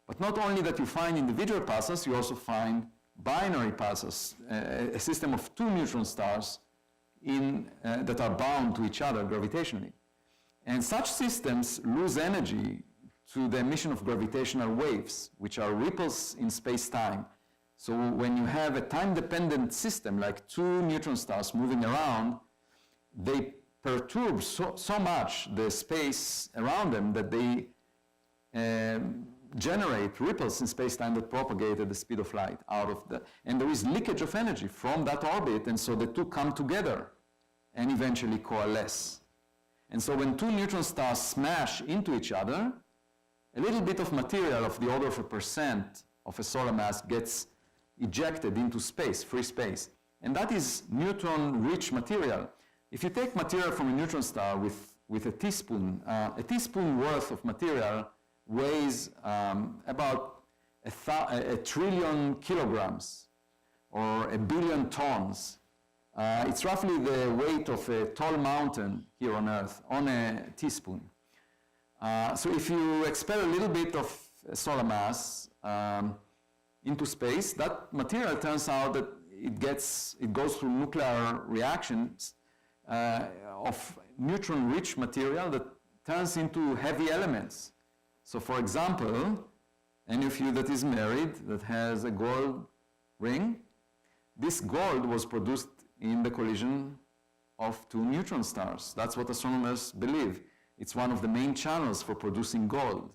But not only that you find individual pulsars, you also find binary pulsars, a system of two neutron stars that are bound to each other gravitationally. And such systems lose energy to the emission of gravitational waves, which are ripples in space-time. So when you have a time-dependent system, like two neutron stars moving around, they perturb so much the space around them that they generate ripples in space-time that propagate at the speed of light out of and there is leakage of energy from that orbit, and so the two come together and eventually coalesce. And so when two neutron stars smash into each other, a little bit of material of the order of 1% of a solar mass gets ejected into space, free space. And that is neutron-rich material. If you take material from a neutron star with a teaspoon worth of material weighs about a trillion kilograms or a billion tons. It's roughly the weight of a tall mountain here on Earth, on a teaspoon. So if you expel a little bit of solar mass into space, that material turns out that it goes through nuclear reactions of neutron-rich material that turns into heavy elements. So for example, any of you that is married, that has a gold ring, this gold was produced in the collision of two neutron stars. That's what astronomers believe. It's one of the main channels for producing gold.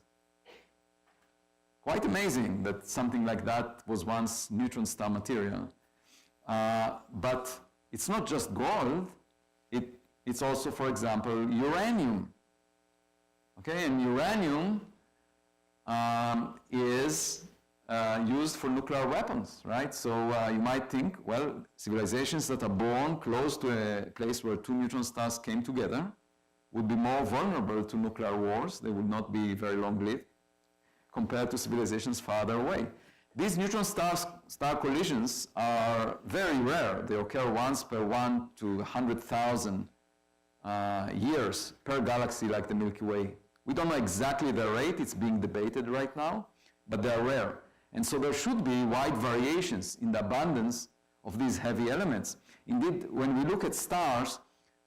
Quite amazing that something like that was once neutron star material. But it's not just gold, it's also, for example, uranium. Okay, and uranium is used for nuclear weapons, right? So you might think, well, civilizations that are born close to a place where two neutron stars came together would be more vulnerable to nuclear wars. They would not be very long-lived compared to civilizations farther away. These neutron star collisions are very rare. They occur once per 1 to 100,000 years per galaxy like the Milky Way. We don't know exactly the rate, it's being debated right now, but they are rare. And so there should be wide variations in the abundance of these heavy elements. Indeed, when we look at stars,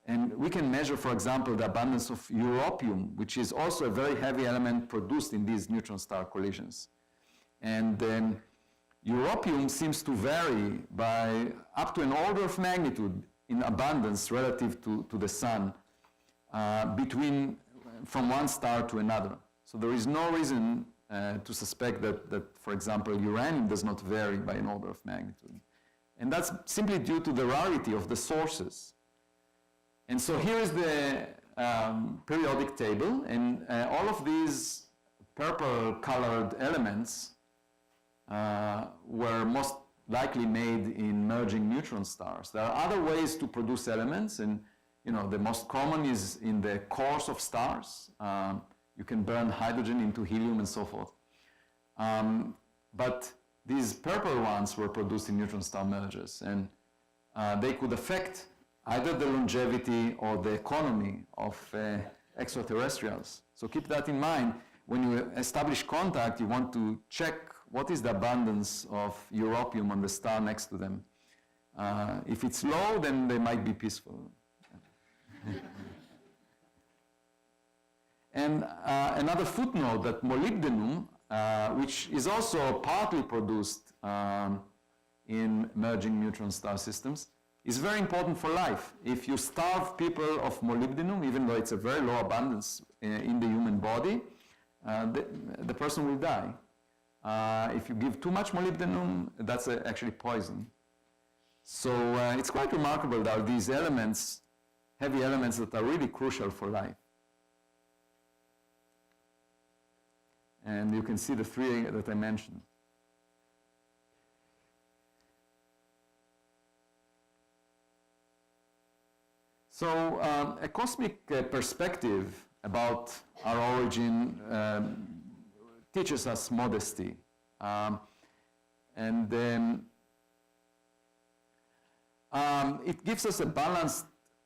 and we can measure, for example, the abundance of europium, which is also a very heavy element produced in these neutron star collisions. And europium seems to vary by up to an order of magnitude in abundance relative to the sun from one star to another. So there is no reason to suspect that, for example, uranium does not vary by an order of magnitude. And that's simply due to the rarity of the sources. And so here is the periodic table, and all of these purple-colored elements were most likely made in merging neutron stars. There are other ways to produce elements, and the most common is in the cores of stars. You can burn hydrogen into helium and so forth. But these purple ones were produced in neutron star mergers, and they could affect either the longevity or the economy of extraterrestrials. So keep that in mind. When you establish contact, you want to check what is the abundance of europium on the star next to them. If it's low, then they might be peaceful. And another footnote, that molybdenum, which is also partly produced in merging neutron star systems, is very important for life. If you starve people of molybdenum, even though it's a very low abundance in the human body, the person will die. If you give too much molybdenum, that's actually poison. So it's quite remarkable that these elements, heavy elements that are really crucial for life. And you can see the three that I mentioned. So a cosmic perspective about our origin teaches us modesty. And then it gives us a balanced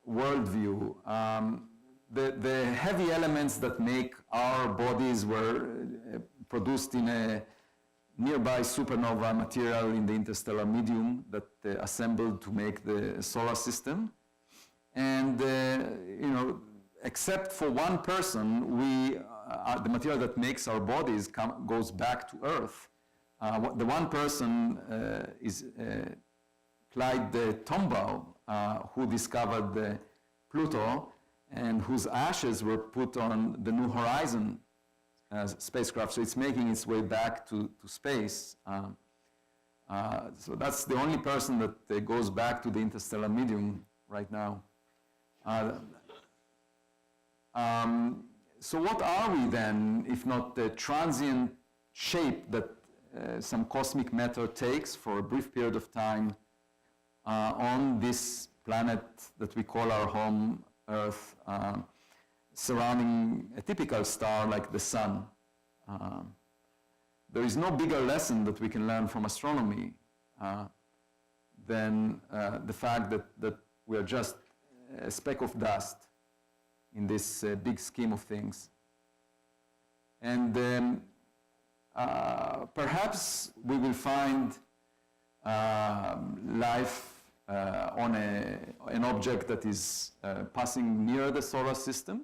worldview. The heavy elements that make our bodies were produced in a nearby supernova material in the interstellar medium that assembled to make the solar system. And, except for one person, the material that makes our bodies goes back to Earth. The one person is Clyde Tombaugh, who discovered Pluto, and whose ashes were put on the New Horizon spacecraft. So it's making its way back to space. So that's the only person that goes back to the interstellar medium right now. So what are we then, if not the transient shape that some cosmic matter takes for a brief period of time on this planet that we call our home, Earth, surrounding a typical star like the sun. there is no bigger lesson that we can learn from astronomy than the fact that we are just a speck of dust in this big scheme of things. And perhaps we will find life on an object that is passing near the solar system.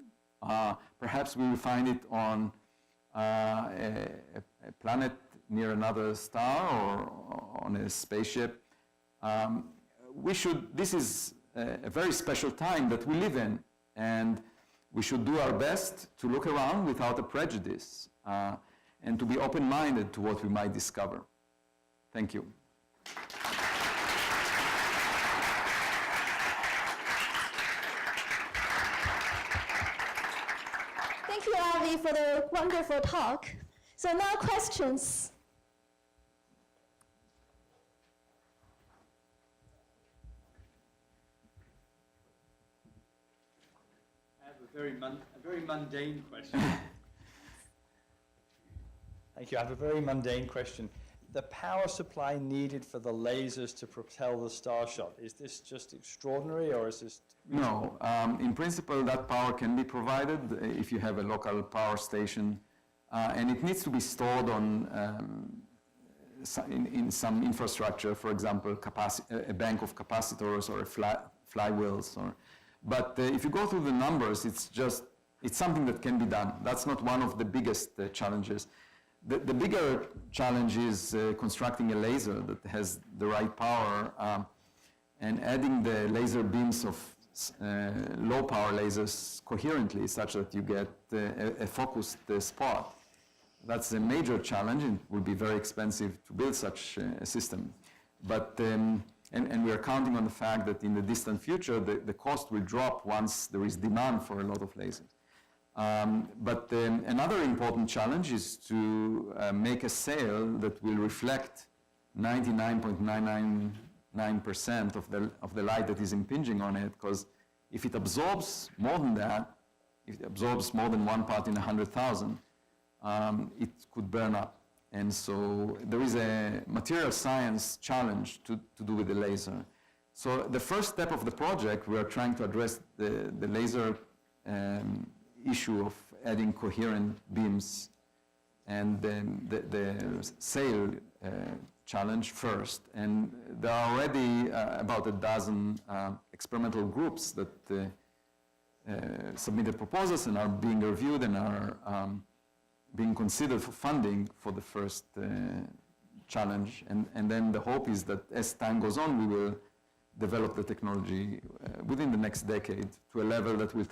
Perhaps we will find it on a planet near another star or on a spaceship. This is a very special time that we live in, and we should do our best to look around without a prejudice and to be open-minded to what we might discover. Thank you. Thank you, Avi, for the wonderful talk. So now questions. I have a very mundane question. Thank you. I have a very mundane question. The power supply needed for the lasers to propel the Starshot, is this just extraordinary, or is this... No. In principle, that power can be provided if you have a local power station, and it needs to be stored on in some infrastructure, for example, a bank of capacitors or flywheels. But if you go through the numbers, it's something that can be done. That's not one of the biggest challenges. The bigger challenge is constructing a laser that has the right power and adding the laser beams of low power lasers coherently such that you get a focused spot. That's a major challenge. It will be very expensive to build such a system. But, and we are counting on the fact that in the distant future, the cost will drop once there is demand for a lot of lasers. But another important challenge is to make a sail that will reflect 99.999% of the light that is impinging on it, because if it absorbs more than that, if it absorbs more than 1 part in 100,000, it could burn up. And so there is a material science challenge to do with the laser. So the first step of the project, we are trying to address the laser issue of adding coherent beams and then the sail challenge first. And there are already about a dozen experimental groups that submitted proposals and are being reviewed and are being considered for funding for the first challenge. And then the hope is that as time goes on, we will develop the technology within the next decade to a level that will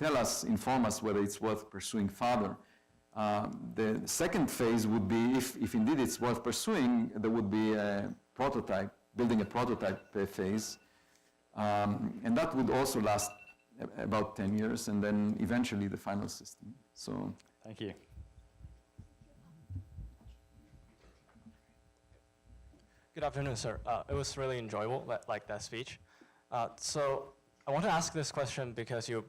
inform us whether it's worth pursuing further. The second phase would be, if indeed it's worth pursuing, there would be a prototype, building a prototype phase. And that would also last about 10 years, and then eventually the final system. So, thank you. Good afternoon, sir. It was really enjoyable, like that speech. So I want to ask this question because you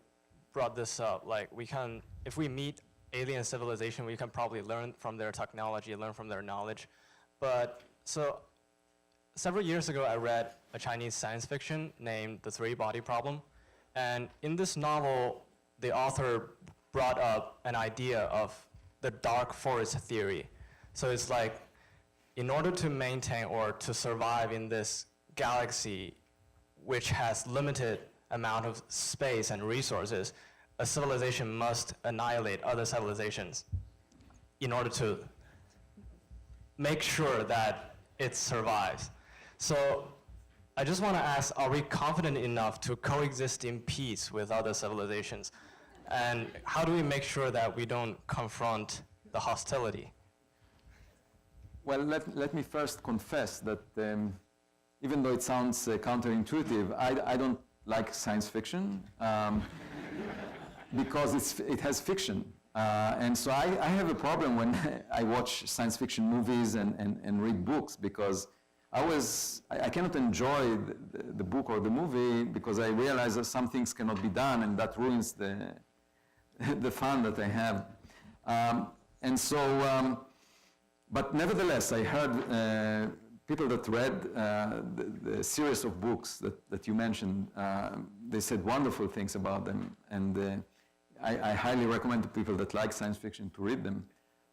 brought this up. Like, if we meet alien civilization, we can probably learn from their technology, learn from their knowledge. But so several years ago, I read a Chinese science fiction named The Three-Body Problem. And in this novel, the author brought up an idea of the dark forest theory. So it's like, in order to maintain or to survive in this galaxy, which has limited amount of space and resources, a civilization must annihilate other civilizations in order to make sure that it survives. So I just want to ask, are we confident enough to coexist in peace with other civilizations? And how do we make sure that we don't confront the hostility? well, let me first confess that even though it sounds counterintuitive, I don't like science fiction because it has fiction. And so I have a problem when I watch science fiction movies and read books, because I cannot enjoy the book or the movie because I realize that some things cannot be done, and that ruins the fun that I have. But nevertheless, I heard people that read the series of books that you mentioned, they said wonderful things about them, and I highly recommend to people that like science fiction to read them.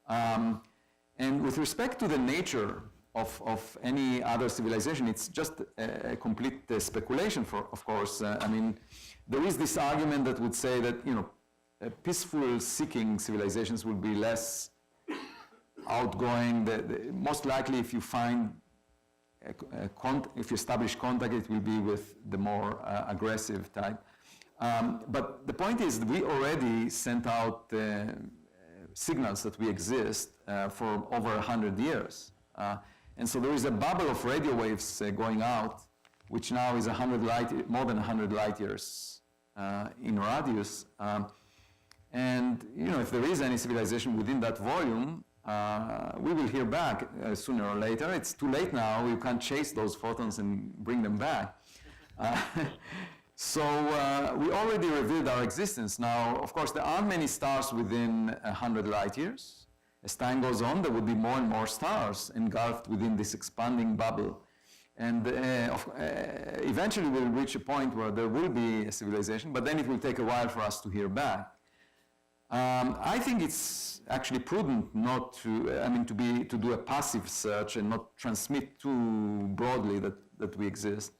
And with respect to the nature of any other civilization, it's just a complete speculation, of course. I mean, there is this argument that would say that, you know, peaceful seeking civilizations will be less outgoing. Most likely, if you find, if you establish contact, it will be with the more aggressive type. But the point is, we already sent out signals that we exist for over 100 years. And so there is a bubble of radio waves going out, which now is more than 100 light years in radius. And you know, if there is any civilization within that volume, we will hear back sooner or later. It's too late now. You can't chase those photons and bring them back. So we already revealed our existence. Now, of course, there aren't many stars within 100 light years. As time goes on, there will be more and more stars engulfed within this expanding bubble. And eventually we'll reach a point where there will be a civilization, but then it will take a while for us to hear back. I think it's actually prudent not to, to do a passive search and not transmit too broadly that we exist.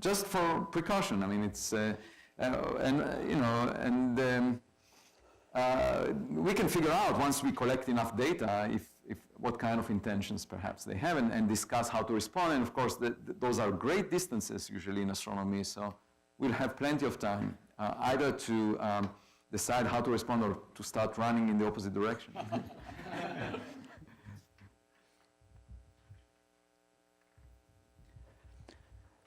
Just for precaution. I mean, it's, we can figure out once we collect enough data if what kind of intentions perhaps they have and discuss how to respond. And of course, those are great distances usually in astronomy, so we'll have plenty of time either to decide how to respond or to start running in the opposite direction.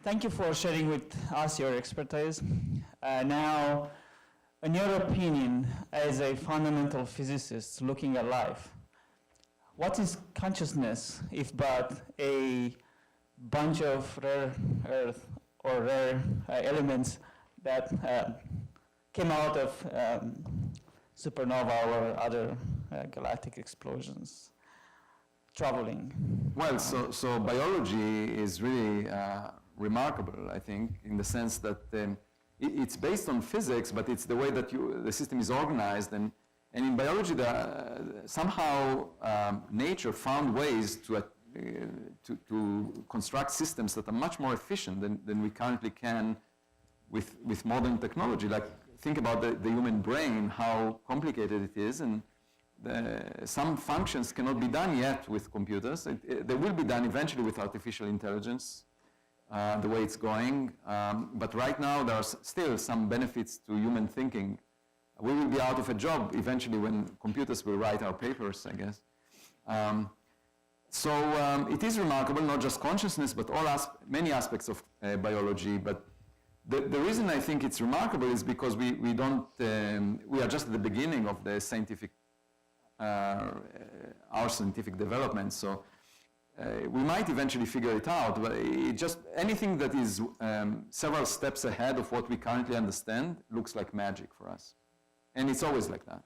Thank you for sharing with us your expertise. Now, in your opinion, as a fundamental physicist looking at life, what is consciousness if but a bunch of rare earth or rare elements that came out of supernova or other galactic explosions traveling? Well, so biology is really remarkable, I think, in the sense that it's based on physics, but it's the way that the system is organized. And in biology, somehow nature found ways to construct systems that are much more efficient than we currently can with modern technology. Like, think about the human brain, how complicated it is, and some functions cannot be done yet with computers. They will be done eventually with artificial intelligence, the way it's going. But right now, there are still some benefits to human thinking. We will be out of a job eventually when computers will write our papers, I guess. It is remarkable, not just consciousness, but many aspects of biology. But the reason I think it's remarkable is because we are just at the beginning of the scientific, our scientific development. So we might eventually figure it out, but anything that is several steps ahead of what we currently understand looks like magic for us. And it's always like that.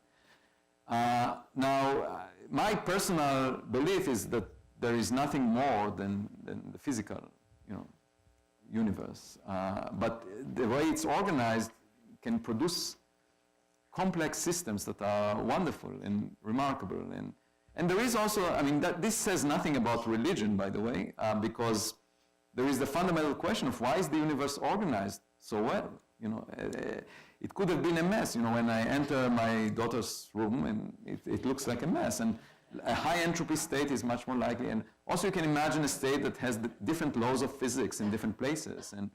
Now, my personal belief is that there is nothing more than the physical, universe. But the way it's organized can produce complex systems that are wonderful and remarkable. And there is also, this says nothing about religion, by the way, because there is the fundamental question of why is the universe organized so well? It could have been a mess. When I enter my daughter's room, and it looks like a mess. And a high entropy state is much more likely. And also you can imagine a state that has different laws of physics in different places. And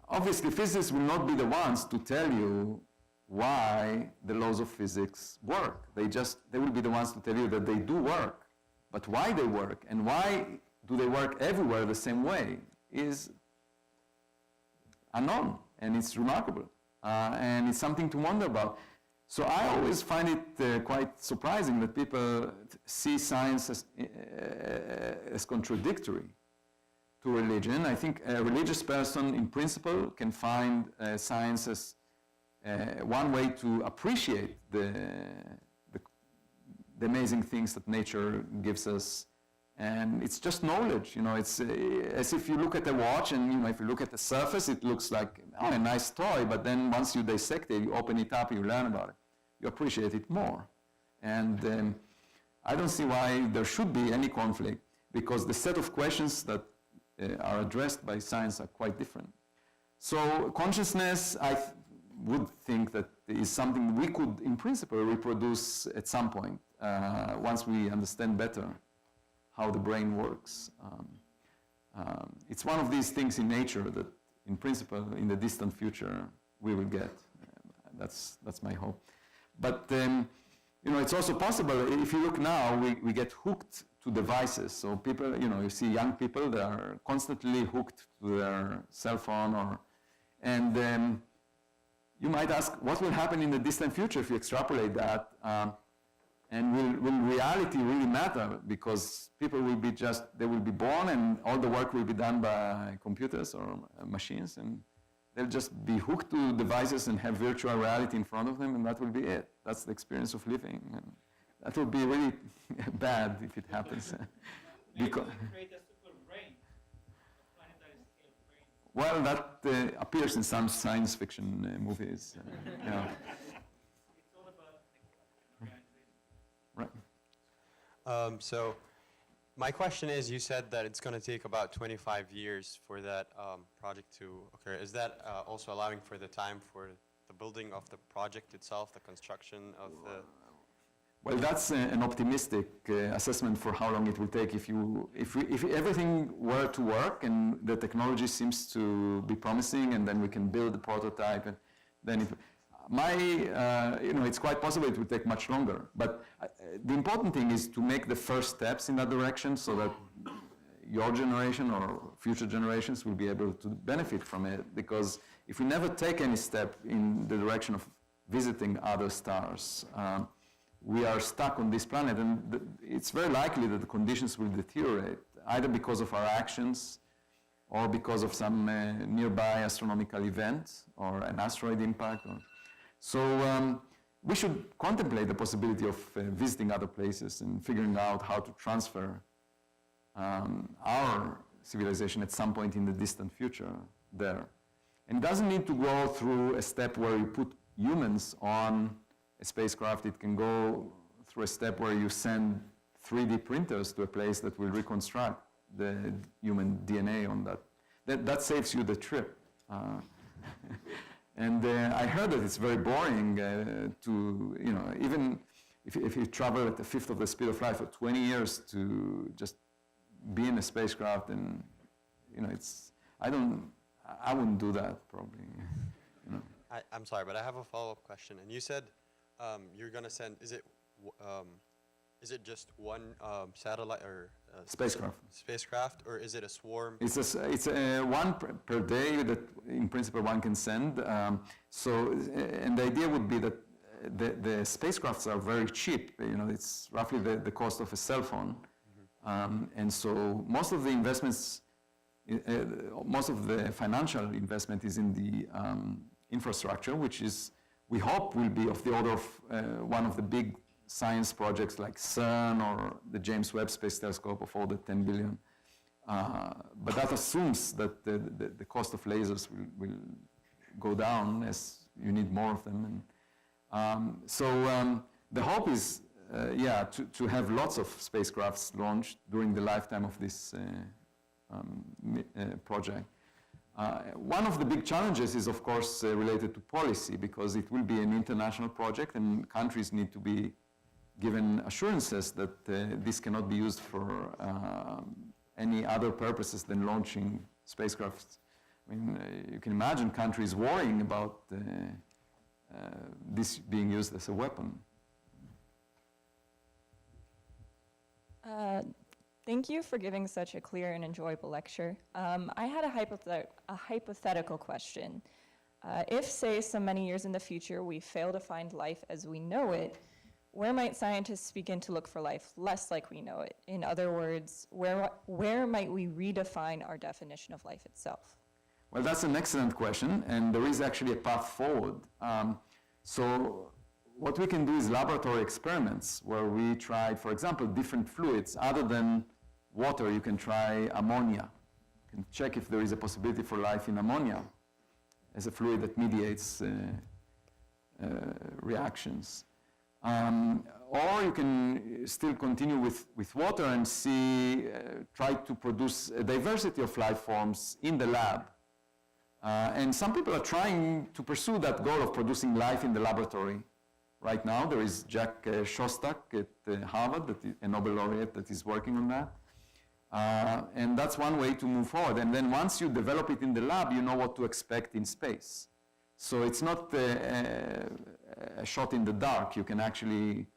obviously physicists will not be the ones to tell you why the laws of physics work. They will be the ones to tell you that they do work. But why they work and why do they work everywhere the same way is unknown, and it's remarkable. And it's something to wonder about. So I always find it quite surprising that people see science as contradictory to religion. I think a religious person, in principle, can find science as one way to appreciate the the amazing things that nature gives us. And it's just knowledge, you know, it's as if you look at a watch and, you know, if you look at the surface, it looks like, oh, a nice toy, but then once you dissect it, you open it up, you learn about it, you appreciate it more. And I don't see why there should be any conflict, because the set of questions that are addressed by science are quite different. So consciousness, I would think that is something we could, in principle, reproduce at some point, once we understand better how the brain works. It's one of these things in nature that, in principle, in the distant future, we will get. That's my hope. But you know, it's also possible, if you look now, we get hooked to devices. So people, you know, you see young people that are constantly hooked to their cell phone, and you might ask, what will happen in the distant future if you extrapolate that? And will reality really matter? Because people will be they will be born and all the work will be done by computers or machines, and they'll just be hooked to devices and have virtual reality in front of them, and that will be it. That's the experience of living. And that will be really bad if it happens. Because create a super brain, a planetary scale brain. well, that appears in some science fiction movies. Yeah. It's all about organization. Right. So my question is, you said that it's going to take about 25 years for that project to occur. Is that also allowing for the time for the building of the project itself, the construction of the... Well, that's an optimistic assessment for how long it will take. If everything were to work and the technology seems to be promising, and then we can build a prototype, and then you know, it's quite possible it will take much longer. But the important thing is to make the first steps in that direction, so that your generation or future generations will be able to benefit from it. Because if we never take any step in the direction of visiting other stars, we are stuck on this planet, and it's very likely that the conditions will deteriorate, either because of our actions or because of some nearby astronomical event or an asteroid impact. So we should contemplate the possibility of visiting other places and figuring out how to transfer our civilization at some point in the distant future there. And it doesn't need to go through a step where you put humans on a spacecraft. It can go through a step where you send 3D printers to a place that will reconstruct the human DNA on that. That saves you the trip. And I heard that it's very boring to, you know, even if you travel at a fifth of the speed of light for 20 years to just be in a spacecraft, and, you know, I wouldn't do that probably, you know. I'm sorry, but I have a follow-up question. And you said you're going to send, is it just one satellite or spacecraft, or is it a swarm? It's one per day that in principle one can send. And the idea would be that the spacecrafts are very cheap. You know, it's roughly the cost of a cell phone. And so most of the investments, most of the financial investment is in the infrastructure, which is, we hope, will be of the order of one of the big science projects like CERN or the James Webb Space Telescope of all the 10 billion. But that assumes that the cost of lasers will go down as you need more of them. And the hope is, to have lots of spacecrafts launched during the lifetime of this project. One of the big challenges is, of course, related to policy, because it will be an international project and countries need to be given assurances that this cannot be used for any other purposes than launching spacecrafts. I mean, you can imagine countries worrying about this being used as a weapon. Thank you for giving such a clear and enjoyable lecture. I had a hypothetical question. If, say, so many years in the future, we fail to find life as we know it, where might scientists begin to look for life less like we know it? In other words, where might we redefine our definition of life itself? Well, that's an excellent question, and there is actually a path forward. So what we can do is laboratory experiments where we try, for example, different fluids. Other than water, you can try ammonia. You can check if there is a possibility for life in ammonia as a fluid that mediates reactions. Or you can still continue with water and see, try to produce a diversity of life forms in the lab. And some people are trying to pursue that goal of producing life in the laboratory. Right now, there is Jack Szostak at Harvard, a Nobel laureate that is working on that. And that's one way to move forward. And then once you develop it in the lab, you know what to expect in space. So it's not a shot in the dark. You can actually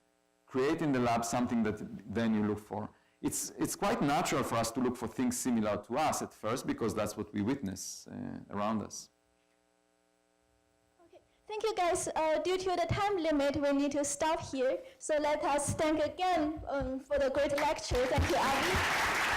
create in the lab something that then you look for. It's quite natural for us to look for things similar to us at first, because that's what we witness around us. Okay. Thank you, guys. Due to the time limit, we need to stop here. So let us thank again for the great lecture. Thank you, Avi.